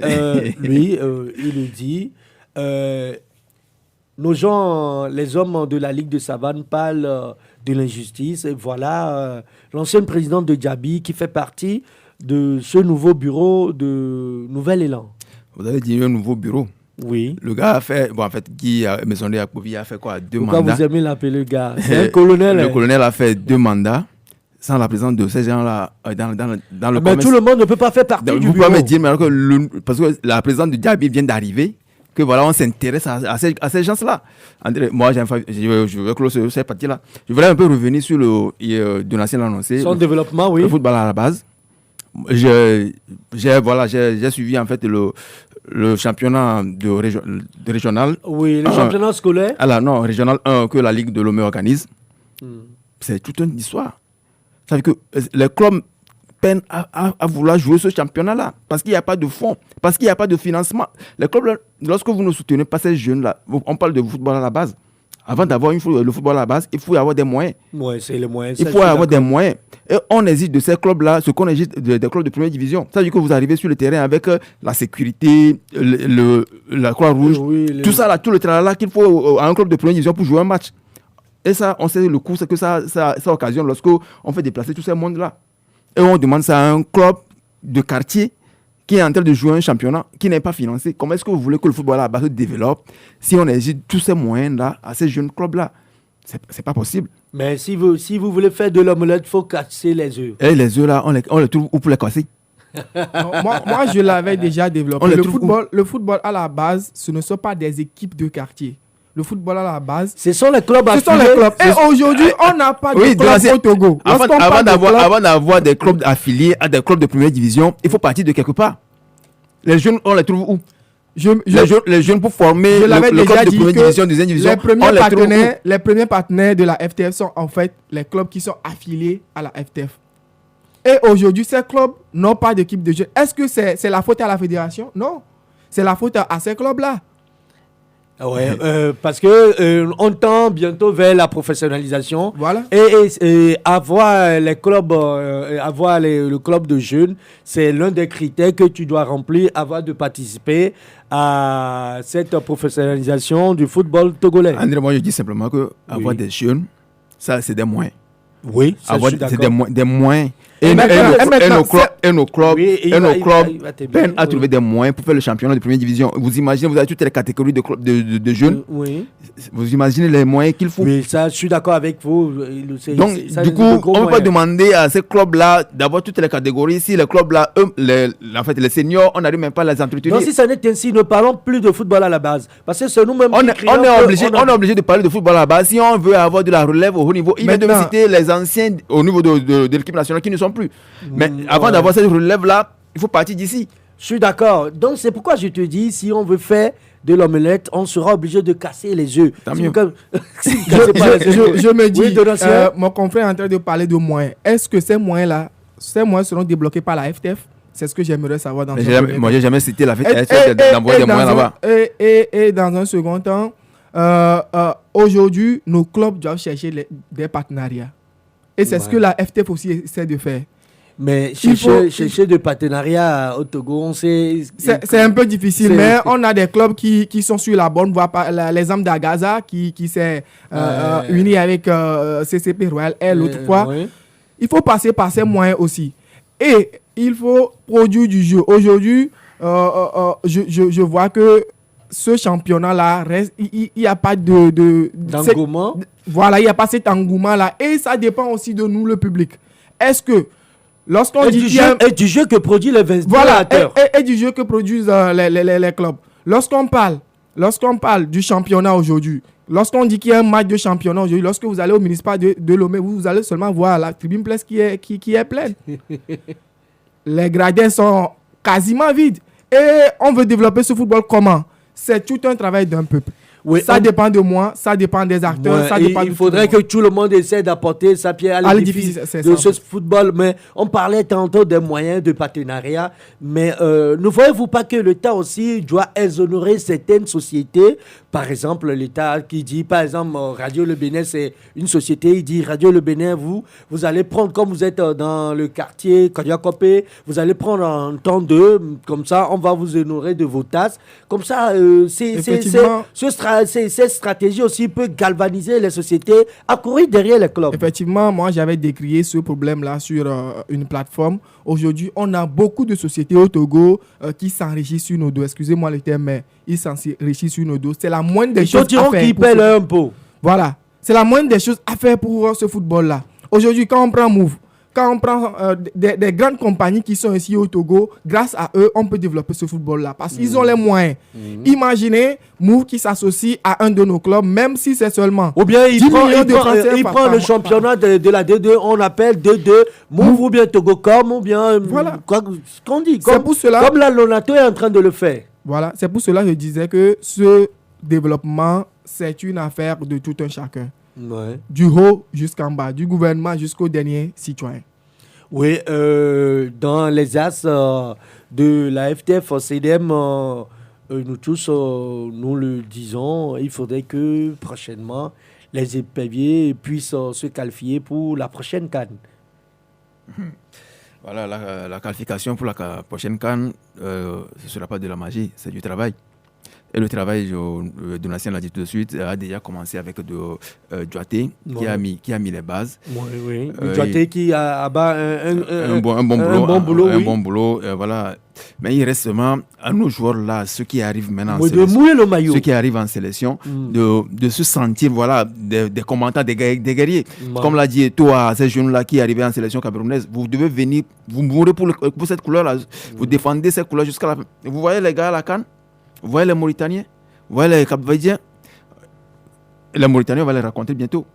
lui, il le dit. Nos gens, les hommes de la Ligue de Savane parlent de l'injustice. Et voilà l'ancienne présidente de Djabi qui fait partie de ce nouveau bureau de Nouvel Élan. Vous avez dit un nouveau bureau. Oui. Le gars a fait, bon en fait, Guy Mesondé Akpovi a fait quoi? 2 mandats. Pourquoi vous aimez l'appeler le gars? C'est un colonel. Le colonel a fait 2 mandats sans la présence de ces gens-là dans le mais tout le monde ne peut pas faire partie du bureau. Vous pouvez me dire, mais alors que parce que la présence de Djabi vient d'arriver, que voilà, on s'intéresse à ces gens-là. André, moi, je veux clore cette partie-là. Je voulais un peu revenir sur le Donatien l'a annoncé. Son développement, oui. Le football à la base. J'ai suivi en fait le championnat de régional. Oui, le championnat scolaire. Alors non, régional 1 que la Ligue de Lomé organise. C'est toute une histoire. Ça veut dire que les clubs peinent à vouloir jouer ce championnat-là parce qu'il n'y a pas de fonds, parce qu'il n'y a pas de financement. Les clubs, lorsque vous ne soutenez pas ces jeunes-là, on parle de football à la base. Avant d'avoir le football à la base, il faut y avoir des moyens. Oui, c'est les moyens. Il faut avoir des moyens. Et on hésite de ces clubs-là, ce qu'on hésite des clubs de première division. Ça veut dire que vous arrivez sur le terrain avec la sécurité, la Croix-Rouge, tout ça, là, tout le travail qu'il faut à un club de première division pour jouer un match. Et ça, on sait le coût que ça occasionne lorsqu'on fait déplacer tous ces mondes-là. Et on demande ça à un club de quartier qui est en train de jouer un championnat qui n'est pas financé. Comment est-ce que vous voulez que le football à la base se développe si on hésite tous ces moyens-là à ces jeunes clubs-là? C'est pas possible. Mais si vous voulez faire de l'omelette, il faut casser les œufs. Et les œufs, là, on les trouve où pour les casser? moi, je l'avais déjà développé. Le football à la base, ce ne sont pas des équipes de quartier. Le football à la base, ce sont les clubs. Et aujourd'hui, on n'a pas de club au Togo. Avant d'avoir des clubs affiliés à des clubs de première division, il faut partir de quelque part. Les jeunes, on les trouve où? Les jeunes pour former le club de première division, deuxième division, les premiers partenaires de la FTF sont en fait les clubs qui sont affiliés à la FTF. Et aujourd'hui, ces clubs n'ont pas d'équipe de jeunes. Est-ce que c'est la faute à la fédération? Non. C'est la faute à ces clubs-là. Ouais, parce que on tend bientôt vers la professionnalisation. Voilà. Et avoir les clubs, le club de jeunes, c'est l'un des critères que tu dois remplir avant de participer à cette professionnalisation du football togolais. André, moi je dis simplement que avoir des jeunes, ça c'est des moyens. Oui, ça avoir je suis d'accord. des moyens. Et nos clubs peinent à trouver des moyens pour faire le championnat de première division. Vous imaginez, vous avez toutes les catégories de jeunes. Oui. Vous imaginez les moyens qu'il faut. Oui, ça, je suis d'accord avec vous. Donc, du coup, on ne peut pas demander à ces clubs-là d'avoir toutes les catégories. Si les clubs-là, les seniors, on n'arrive même pas à les entretenir. Non, si ça n'est ainsi, ne parlons plus de football à la base. Parce que c'est nous-mêmes on est obligé de parler de football à la base. Si on veut avoir de la relève au haut niveau, il vient de citer les anciens au niveau de l'équipe nationale qui ne sont plus. Mais avant d'avoir cette relève-là, il faut partir d'ici. Je suis d'accord. Donc, c'est pourquoi je te dis, si on veut faire de l'omelette, on sera obligé de casser les œufs. Tant mieux. Je me dis, mon confrère est en train de parler de moyens. Est-ce que ces moyens seront débloqués par la FTF? C'est ce que j'aimerais savoir dans moi, j'ai jamais cité la FTF d'envoyer des moyens là-bas. Et dans un second temps, aujourd'hui, nos clubs doivent chercher des partenariats. Et c'est ce que la FTF aussi essaie de faire. Mais chercher des partenariats au Togo, c'est un peu difficile, mais on a des clubs qui sont sur la bonne voie. L'exemple d'Agaza qui s'est uni avec CCP Royal l'autre fois. Oui. Il faut passer par ces moyens aussi. Et il faut produire du jeu. Aujourd'hui, je vois que ce championnat-là reste, il n'y a pas d'engouement. Voilà, il n'y a pas cet engouement-là. Et ça dépend aussi de nous, le public. Est-ce que Lorsqu'on dit et du jeu que produit les voilà, et du jeu que produisent les clubs. Lorsqu'on parle du championnat aujourd'hui, lorsqu'on dit qu'il y a un match de championnat aujourd'hui, lorsque vous allez au municipal de Lomé, vous allez seulement voir la tribune place qui est pleine. Les gradins sont quasiment vides. Et on veut développer ce football comment? C'est tout un travail d'un peuple. Oui, ça dépend de moi, ça dépend des acteurs, ça dépend il faudrait que tout le monde essaie d'apporter sa pierre à l'édifice de ce football. Mais on parlait tantôt des moyens de partenariat. Mais ne voyez-vous pas que l'État aussi doit exonérer certaines sociétés? Par exemple, l'État qui dit, par exemple, Radio Le Bénin, c'est une société. Il dit, Radio Le Bénin, vous allez prendre, comme vous êtes dans le quartier Kodiakopé, vous allez prendre un temps comme ça, on va vous honorer de vos tasses. Comme ça, cette stratégie aussi peut galvaniser les sociétés à courir derrière les clubs. Effectivement, moi, j'avais décrié ce problème-là sur une plateforme. Aujourd'hui, on a beaucoup de sociétés au Togo qui s'enrichissent sur nos dos. Excusez-moi le terme, mais ils s'enrichissent sur nos dos. C'est la moindre des choses à faire. Ils paient leur impôt. Voilà. C'est la moindre des choses à faire pour ce football-là. Aujourd'hui, quand on prend Move, quand on prend des grandes compagnies qui sont ici au Togo, grâce à eux, on peut développer ce football-là parce qu'ils ont les moyens. Imaginez Move qui s'associe à un de nos clubs, même si c'est seulement. Ou bien il prend le championnat de la D2, on appelle D2 Move ou bien Togocom ou bien. Voilà. Ce qu'on dit. C'est pour cela. Comme la Lonato est en train de le faire. Voilà. C'est pour cela que je disais que ce développement, c'est une affaire de tout un chacun. Ouais. Du haut jusqu'en bas, du gouvernement jusqu'au dernier citoyen. Oui, dans les as de la FTF CDM, nous tous, nous le disons, il faudrait que prochainement, les éperviers puissent se qualifier pour la prochaine CAN. Voilà, la qualification pour la prochaine CAN, ce ne sera pas de la magie, c'est du travail. Et le travail, Donatien l'a dit tout de suite, a déjà commencé avec Duaté, qui a mis les bases. Oui. Duaté qui a un bon boulot. Oui. Bon boulot, voilà. Mais il reste seulement à nos joueurs-là, ceux qui arrivent maintenant en sélection. De mouiller le maillot. Ceux qui arrivent en sélection, de se sentir, voilà, des commentaires des guerriers. Comme l'a dit toi, ces jeunes-là qui arrivaient en sélection camerounaise, vous devez venir, vous mourrez pour cette couleur-là. Vous défendez cette couleur jusqu'à la fin. Vous voyez les gars à la CAN? Vous voyez les Mauritaniens, vous voyez les Cap-Verdiens. Les Mauritaniens, on va les raconter bientôt.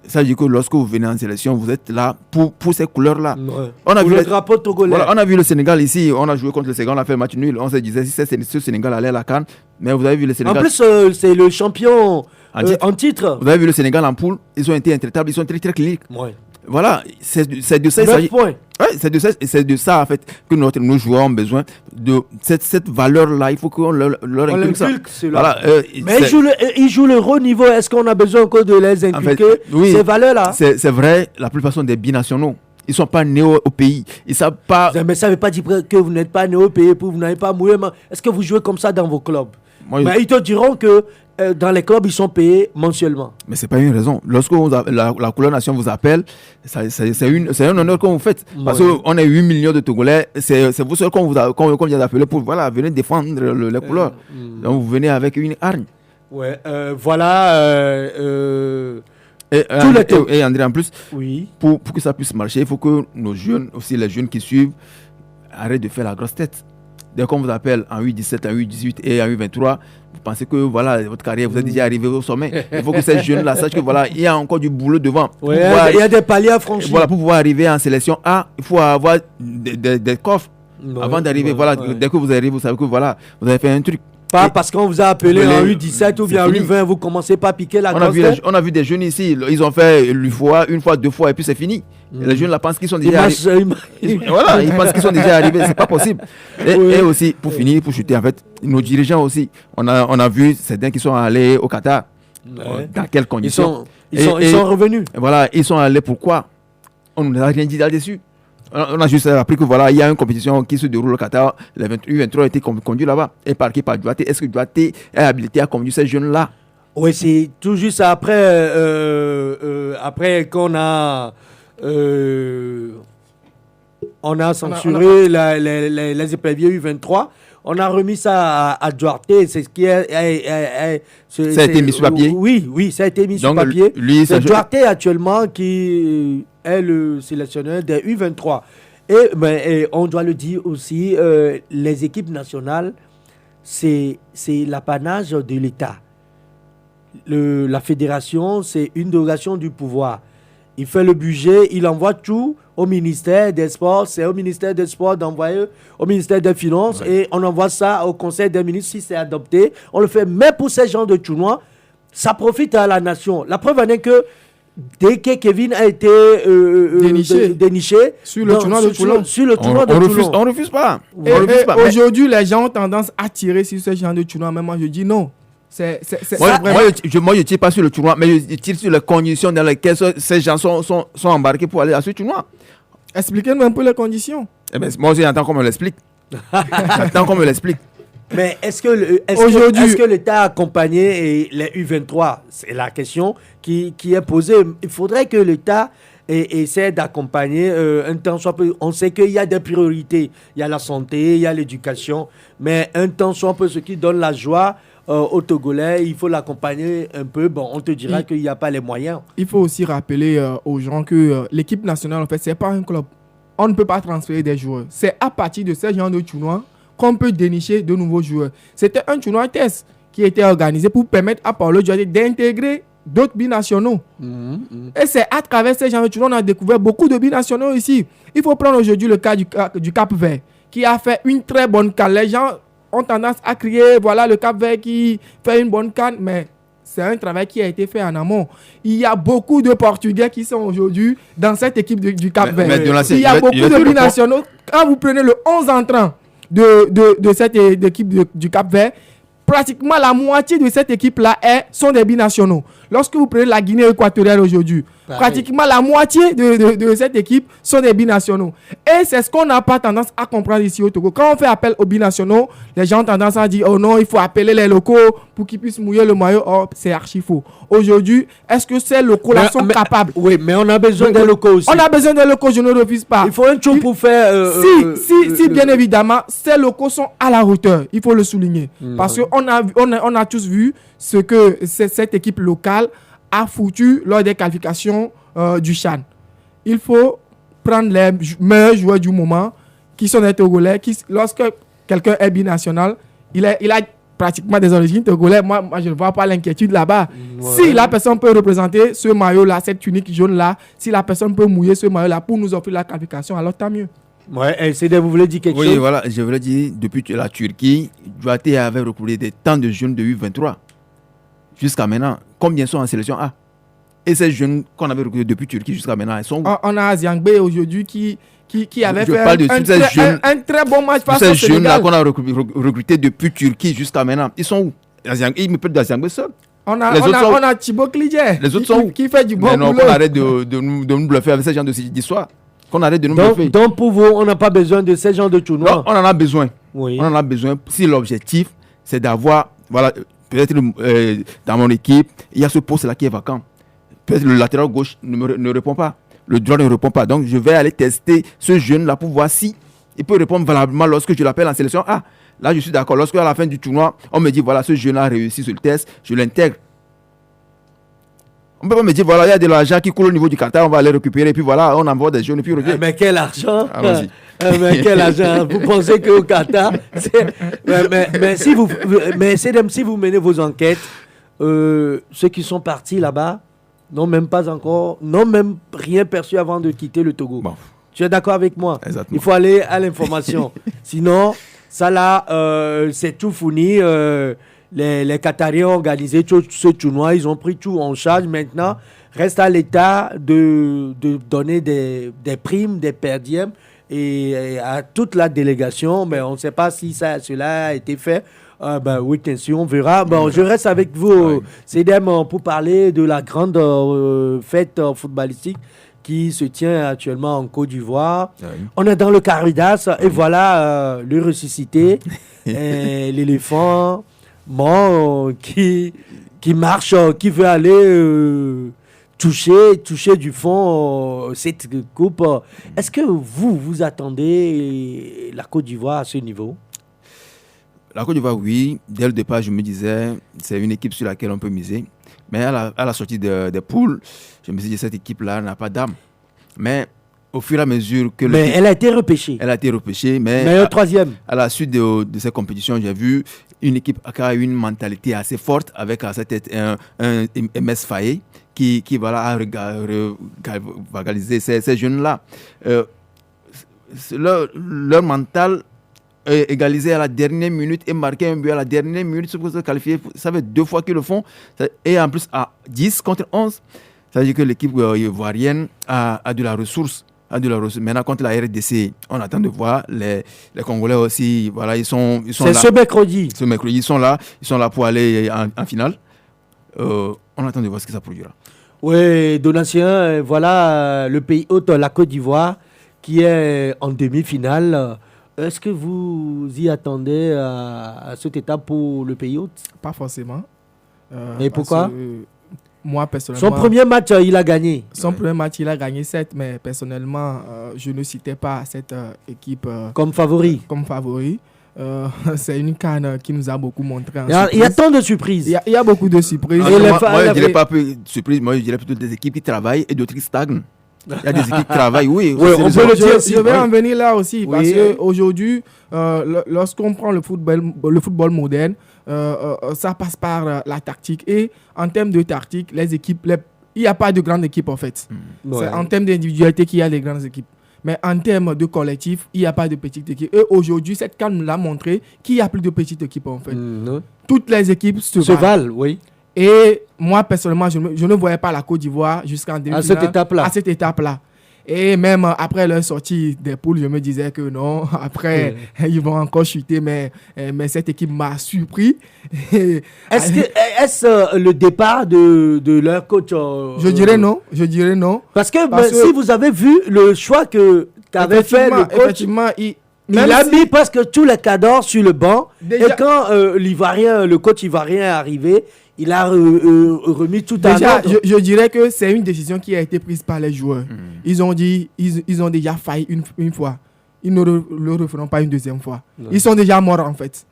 Ça veut dire que lorsque vous venez en sélection, vous êtes là pour ces couleurs-là. Ouais. On a vu le drapeau togolais. Voilà, on a vu le Sénégal ici, on a joué contre le Sénégal, on a fait match nul. On se disait si ce Sénégal allait à la CAN, mais vous avez vu le Sénégal. En plus, c'est le champion en titre. Vous avez vu le Sénégal en poule, ils ont été intraitables, ils sont très très cliniques. Ouais. Voilà, c'est de ça. 9 points. Ouais, c'est de ça en fait que nos joueurs ont besoin de cette valeur-là. Il faut qu'on leur inculque ça. Voilà, mais ils jouent le haut niveau. Est-ce qu'on a besoin encore de les inculquer ces valeurs-là? C'est vrai, la plupart sont des binationaux. Ils ne sont pas nés au pays. Ils savent pas. Mais ça ne veut pas dire que vous n'êtes pas né au pays, que vous n'avez pas mouillé. Est-ce que vous jouez comme ça dans vos clubs? Mais ils te diront que dans les clubs, ils sont payés mensuellement. Mais ce n'est pas une raison. Lorsque la couleur nation vous appelle, c'est un honneur qu'on vous fait. Parce qu'on est 8 millions de Togolais. C'est vous seul qu'on vient d'appeler pour venir défendre les couleurs. Donc vous venez avec une hargne. Ouais, voilà. Et André, en plus, oui. pour que ça puisse marcher, il faut que nos jeunes, aussi les jeunes qui suivent, arrêtent de faire la grosse tête. Dès qu'on vous appelle en U17, en U18 et en U23, vous pensez que voilà, votre carrière, vous êtes déjà arrivé au sommet. Il faut que ces jeunes-là sachent que voilà, il y a encore du boulot devant. Il y a des paliers à franchir. Voilà, pour pouvoir arriver en sélection A, il faut avoir des coffres. Avant d'arriver, dès que vous arrivez, vous savez que voilà, vous avez fait un truc. Pas parce qu'on vous a appelé en U17 ou bien en U20, vous commencez pas à piquer la grosse tête. On a vu des jeunes ici, ils ont fait une fois, 2 fois et puis c'est fini. Les jeunes là pensent qu'ils sont déjà arrivés. Voilà, ils pensent qu'ils sont déjà arrivés, c'est pas possible. Et aussi, pour finir, pour chuter en fait, nos dirigeants aussi, on a vu certains qui sont allés au Qatar. Dans quelles conditions? Ils sont revenus. Voilà, ils sont allés pourquoi? On ne nous a rien dit là-dessus. On a juste appris que voilà, il y a une compétition qui se déroule au Qatar. Le U23 a été conduit là-bas et parqué par Duaté. Est-ce que Duaté est habilité à conduire ces jeunes-là? Oui, c'est tout juste après qu'on a censuré les éperviers U23. On a remis ça à Duarte, c'est ce qui ça a été mis sur papier. Oui, ça a été mis sur papier. C'est Duarte actuellement qui est le sélectionneur des U23. Et on doit le dire aussi, les équipes nationales, c'est l'apanage de l'État. La fédération, c'est une délégation du pouvoir. Il fait le budget, il envoie tout au ministère des Sports. C'est au ministère des Sports d'envoyer au ministère des Finances et on envoie ça au Conseil des ministres si c'est adopté. On le fait même pour ces genres de tournois. Ça profite à la nation. La preuve en est que dès que Kevin a été déniché sur le tournoi de Toulon, on refuse pas. Aujourd'hui, les gens ont tendance à tirer sur ce genre de tournoi. Mais moi, je dis non. Moi, je ne tire pas sur le tournoi, mais je tire sur les conditions dans lesquelles ces gens sont embarqués pour aller à ce tournoi. Expliquez-nous un peu les conditions. Moi aussi, j'entends qu'on me l'explique. Mais est-ce que l'État a accompagné les U23? C'est la question qui est posée. Il faudrait que l'État essaie d'accompagner un temps soit peu. On sait qu'il y a des priorités. Il y a la santé, il y a l'éducation. Mais un temps soit peu, ce qui donne la joie aux Togolais, il faut l'accompagner un peu. Bon, on te dira qu'il n'y a pas les moyens. Il faut aussi rappeler aux gens que l'équipe nationale, en fait, ce n'est pas un club. On ne peut pas transférer des joueurs. C'est à partir de ce genre de tournoi qu'on peut dénicher de nouveaux joueurs. C'était un tournoi test qui était organisé pour permettre à Paulo Djadé d'intégrer d'autres binationaux. Et c'est à travers ces genre de tournoi qu'on a découvert beaucoup de binationaux ici. Il faut prendre aujourd'hui le cas du Cap-Vert, qui a fait une très bonne canne. Les gens ont tendance à crier, voilà le Cap-Vert qui fait une bonne canne, mais c'est un travail qui a été fait en amont. Il y a beaucoup de Portugais qui sont aujourd'hui dans cette équipe du Cap-Vert. Il y a beaucoup de binationaux. Quand vous prenez le 11 entrant de cette équipe du Cap-Vert, pratiquement la moitié de cette équipe-là sont des binationaux. Lorsque vous prenez la Guinée équatoriale aujourd'hui, pratiquement la moitié de cette équipe sont des binationaux. Et c'est ce qu'on n'a pas tendance à comprendre ici au Togo. Quand on fait appel aux binationaux, les gens ont tendance à dire « Oh non, il faut appeler les locaux pour qu'ils puissent mouiller le maillot. » Oh, c'est archi faux. Aujourd'hui, est-ce que ces locaux-là sont capables? Oui, mais on a besoin des locaux aussi. On a besoin des locaux, je ne refuse pas. Il faut un tour pour faire... Si, bien évidemment, ces locaux sont à la hauteur. Il faut le souligner. Parce qu'on a tous vu ce que cette équipe locale a foutu lors des qualifications du CHAN. Il faut prendre les meilleurs joueurs du moment qui sont des Togolais. Lorsque quelqu'un est binational, il a pratiquement des origines togolaises. Moi, je ne vois pas l'inquiétude là-bas. Si la personne peut représenter ce maillot-là, cette tunique jaune-là, si la personne peut mouiller ce maillot-là pour nous offrir la qualification, alors tant mieux. Ouais, vous voulez dire quelque chose? Oui, voilà, je voulais dire, depuis la Turquie, Duarte avait recruté des temps de jeunes de U23. Jusqu'à maintenant, combien sont en sélection A? Et ces jeunes qu'on avait recrutés depuis Turquie jusqu'à maintenant, ils sont où? On a Aziangbe aujourd'hui qui avait fait un très bon match face au Sénégal. Ces jeunes-là qu'on a recrutés depuis Turquie jusqu'à maintenant, ils sont où? Il me peut d'Aziangbe seul. On a Thibaut Klidjer qui fait du bon boulot. Mais non, qu'on arrête de nous bluffer avec ces gens d'histoire. Qu'on arrête de nous bluffer. Donc pour vous, on n'a pas besoin de ces gens de tournois? Non, on en a besoin. Oui. On en a besoin si l'objectif, c'est d'avoir... Voilà, peut-être dans mon équipe, il y a ce poste-là qui est vacant. Peut-être le latéral gauche ne répond pas. Le droit ne répond pas. Donc, je vais aller tester ce jeune-là pour voir si il peut répondre valablement lorsque je l'appelle en sélection. Ah, là, je suis d'accord. Lorsque à la fin du tournoi, on me dit, voilà, ce jeune-là a réussi sur le test, je l'intègre. On peut pas me dire, voilà, il y a de l'argent qui coule au niveau du Qatar, on va aller récupérer, et puis voilà, on envoie des jeunes, et puis revient. Mais quel argent? Mais quel argent? Vous pensez qu'au Qatar, si vous menez vos enquêtes, ceux qui sont partis là-bas n'ont même rien perçu avant de quitter le Togo. Bon. Tu es d'accord avec moi? Exactement. Il faut aller à l'information. Sinon, ça là, c'est tout fourni. Les Qatariens ont organisé tout ce tournoi, ils ont pris tout en charge. Maintenant, reste à l'État de donner des primes, des per diem et à toute la délégation. Mais on ne sait pas si cela a été fait. Oui, si on verra. Bon, je reste avec vous, Cédem, pour parler de la grande fête footballistique qui se tient actuellement en Côte d'Ivoire. Oui. On est dans le Caridas et voilà le ressuscité, l'éléphant mort qui marche, qui veut aller toucher du fond cette coupe. Est-ce que vous attendez la Côte d'Ivoire à ce niveau? La Côte d'Ivoire, oui. Dès le départ, je me disais, c'est une équipe sur laquelle on peut miser. Mais à la sortie des poules, je me suis dit, cette équipe-là n'a pas d'âme. Mais au fur et à mesure que... Mais elle a été repêchée. Elle a été repêchée, mais... Meilleure troisième. À la suite de ces compétitions, j'ai vu une équipe qui a une mentalité assez forte avec à sa tête un MS Faye qui a organisé ces jeunes-là. Leur mental égalisé à la dernière minute et marqué un but à la dernière minute pour se qualifier. Ça fait 2 fois qu'ils le font. Et en plus, à 10 contre 11, ça veut dire que l'équipe ivoirienne a de la ressource. Maintenant, contre la RDC, on attend de voir. Les Congolais aussi, voilà, ils sont là. C'est ce mercredi. Ce mercredi, ils sont là pour aller en finale. On attend de voir ce que ça produira. Oui, Donatien, voilà le pays hôte, la Côte d'Ivoire, qui est en demi-finale. Est-ce que vous y attendez à cette étape pour le pays hôte? Pas forcément. Et pourquoi? Moi, personnellement... Son premier match, il a gagné. Son premier match, il a gagné 7, mais personnellement, je ne citais pas cette équipe... comme favori. C'est une canne qui nous a beaucoup montré. Il y a tant de surprises. Il y a beaucoup de surprises. Moi, je ne dirais pas de surprises, moi, je dirais plutôt des équipes qui travaillent et d'autres qui stagnent. Il y a des équipes qui travaillent, oui. On peut le dire aussi. Je vais en venir là aussi, parce qu'aujourd'hui, lorsqu'on prend le football moderne, ça passe par la tactique. Et en termes de tactique, les équipes, il n'y a pas de grande équipe en fait. C'est en termes d'individualité qu'il y a des grandes équipes. Mais en termes de collectif, il n'y a pas de petite équipe. Et aujourd'hui, cette CAN nous l'a montré qu'il n'y a plus de petite équipe en fait. Toutes les équipes se valent. Oui. Et moi, personnellement, je ne voyais pas la Côte d'Ivoire jusqu'en demi-finale. À cette étape-là. Et même après leur sortie des poules, je me disais que non, après, ils vont encore chuter. Mais cette équipe m'a surpris. Est-ce le départ de leur coach Je dirais non. Parce que si vous avez vu le choix qu'avait fait le coach, effectivement, il a mis presque tous les cadors sur le banc. Déjà, et quand le coach ivoirien est arrivé, il a remis tout à l'ordre. Je dirais que c'est une décision qui a été prise par les joueurs. Ils ont dit, ils ont déjà failli une fois. Ils ne le referont pas une deuxième fois. Ils sont déjà morts en fait.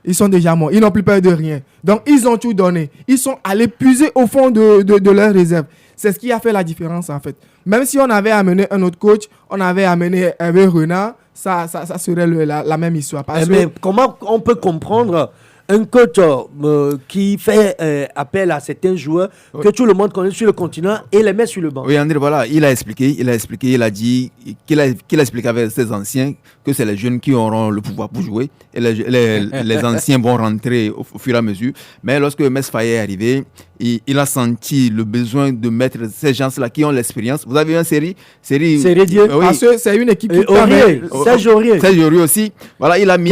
Ils sont déjà morts. Ils n'ont plus peur de rien. Donc ils ont tout donné. Ils sont allés puiser au fond de leurs réserves. C'est ce qui a fait la différence en fait. Même si on avait amené un autre coach, on avait amené Hervé Renard, ça serait la même histoire. Mais comment on peut comprendre un coach qui fait appel à certains joueurs que tout le monde connaît sur le continent et les met sur le banc? Oui, André, voilà, il a expliqué, il a dit qu'il a expliqué avec ses anciens que c'est les jeunes qui auront le pouvoir pour jouer et les anciens vont rentrer au fur et à mesure. Mais lorsque Mess Faye est arrivé, il a senti le besoin de mettre ces gens-là qui ont l'expérience. Vous avez vu une série Dieu. Parce que c'est une équipe qui Serge Aurier aussi. Voilà, il a mis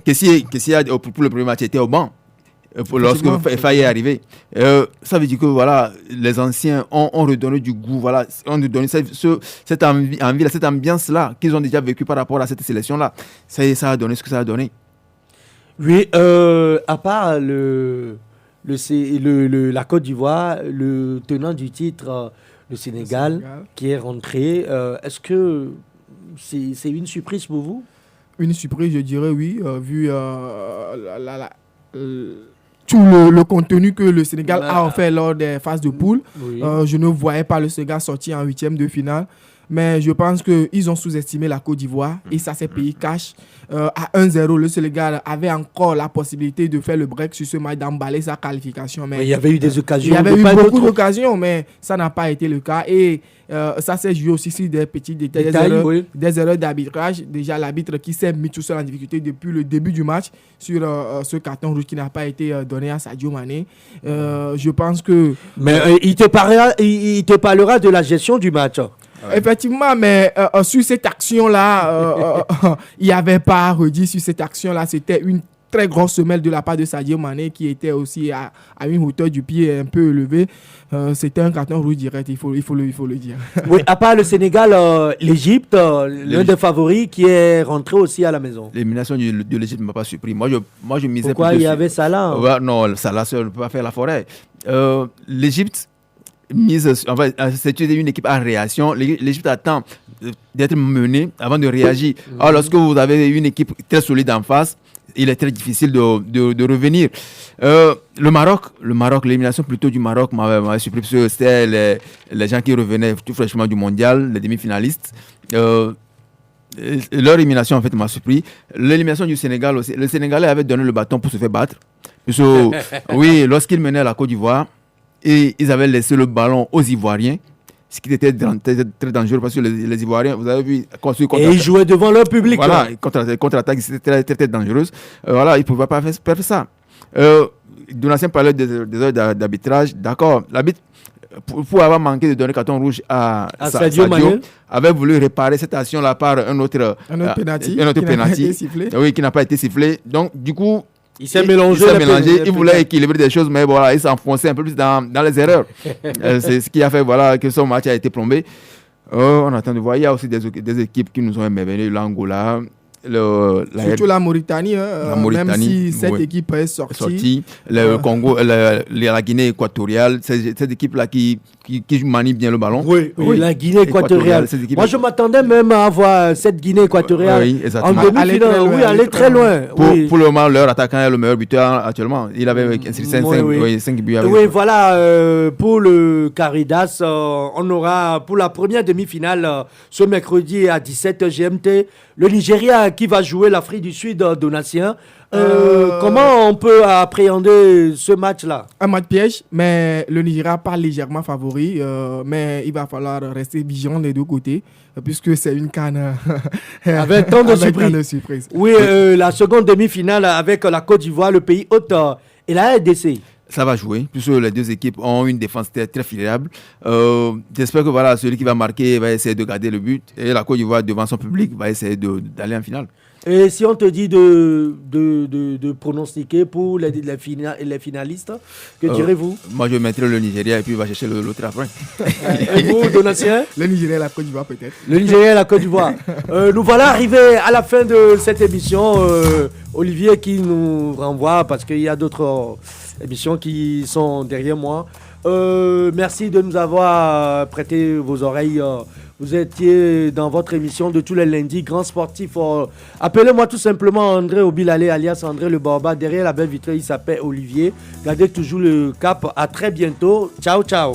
Kessié pour le premier match était au banc. Lorsque Faye est arrivé, ça veut dire que voilà, les anciens ont redonné du goût, voilà, ont redonné cette envie, cette ambiance-là qu'ils ont déjà vécu par rapport à cette sélection-là. Ça a donné ce que ça a donné. Oui, à part la Côte d'Ivoire, le tenant du titre, le Sénégal, qui est rentré, est-ce que c'est une surprise pour vous? Une surprise, je dirais oui, vu tout le contenu que le Sénégal a offert lors des phases de poule. Je ne voyais pas le Sénégal sortir en 8e de finale. Mais je pense qu'ils ont sous-estimé la Côte d'Ivoire et ça s'est payé cash. À 1-0, le Sénégal avait encore la possibilité de faire le break sur ce match, d'emballer sa qualification. Mais il y avait eu des occasions. Il y avait eu beaucoup d'occasions, mais ça n'a pas été le cas. Et ça s'est joué aussi sur des petits détails, des erreurs d'arbitrage. Déjà, l'arbitre qui s'est mis tout seul en difficulté depuis le début du match sur ce carton rouge qui n'a pas été donné à Sadio Mané. Je pense que... Mais il te parlera de la gestion du match. Effectivement, mais sur cette action-là, il n'y avait pas à redire sur cette action-là. C'était une très grosse semelle de la part de Sadio Mané qui était aussi à une hauteur du pied un peu élevée. C'était un carton rouge direct, il faut le dire. Oui, à part le Sénégal, l'Égypte, l'un des favoris qui est rentré aussi à la maison. L'élimination de l'Égypte ne m'a pas surpris. Moi, je misais... Pourquoi il y avait Salah Non, Salah seul ne peut pas faire la forêt. L'Égypte... c'est une équipe en réaction. L'Égypte attend d'être menée avant de réagir. Alors, lorsque vous avez une équipe très solide en face, il est très difficile de revenir. Le Maroc, l'élimination plutôt du Maroc m'avait surpris parce que c'était les gens qui revenaient tout fraîchement du mondial, les demi-finalistes. Leur élimination en fait m'a surpris. L'élimination du Sénégal aussi. Le Sénégalais avait donné le bâton pour se faire battre. Oui, lorsqu'ils menaient la Côte d'Ivoire, et ils avaient laissé le ballon aux Ivoiriens, ce qui était très dangereux parce que les Ivoiriens, vous avez vu, et ils jouaient devant leur public. Voilà, contre-attaque, c'était très dangereuse. Voilà, ils ne pouvaient pas faire ça. Donatien parlait des heures d'arbitrage. D'accord, l'arbitre, pour avoir manqué de donner carton rouge à Sadio, avait voulu réparer cette action-là par un autre penalty qui n'a pas été sifflé. Donc, du coup, il s'est mélangé. Il voulait équilibrer des choses, mais voilà, il s'est enfoncé un peu plus dans les erreurs. C'est ce qui a fait que son match a été plombé. On attend de voir. Il y a aussi des équipes qui nous ont émerveillé. L'Angola, surtout la Mauritanie, même si cette équipe est sortie. Le Congo, la Guinée équatoriale, cette équipe-là qui manie bien le ballon. Oui, la Guinée équatoriale. Moi, je m'attendais même à voir cette Guinée équatoriale en demi-finale. Aller très loin. Pour le moment, leur attaquant est le meilleur buteur actuellement. Il avait 5 buts. Oui, voilà. Pour le Caridas, on aura pour la première demi-finale ce mercredi à 17h GMT le Nigeria qui va jouer l'Afrique du Sud, Donatien. Comment on peut appréhender ce match-là? Un match piège, mais le Nigeria part légèrement favori. Mais il va falloir rester vigilant des deux côtés, puisque c'est une CAN avec tant de surprises. Oui, la seconde demi-finale avec la Côte d'Ivoire, le pays hôte et la RDC. Ça va jouer, puisque les deux équipes ont une défense très fiable. J'espère que celui qui va marquer va essayer de garder le but. Et la Côte d'Ivoire, devant son public, va essayer d'aller en finale. Et si on te dit de pronostiquer pour les finalistes, que direz-vous? Moi, je mettrai le Nigeria et puis il va chercher l'autre après. Et vous, Donatien? Le Nigeria et la Côte d'Ivoire, peut-être. Le Nigeria et la Côte d'Ivoire. Nous voilà arrivés à la fin de cette émission. Olivier qui nous renvoie parce qu'il y a d'autres émissions qui sont derrière moi. Merci de nous avoir prêté vos oreilles. Vous étiez dans votre émission de tous les lundis, Grand Sportif. Appelez-moi tout simplement André Obilalé, alias André Le Barba. Derrière la belle vitrine, il s'appelle Olivier. Gardez toujours le cap. À très bientôt. Ciao, ciao.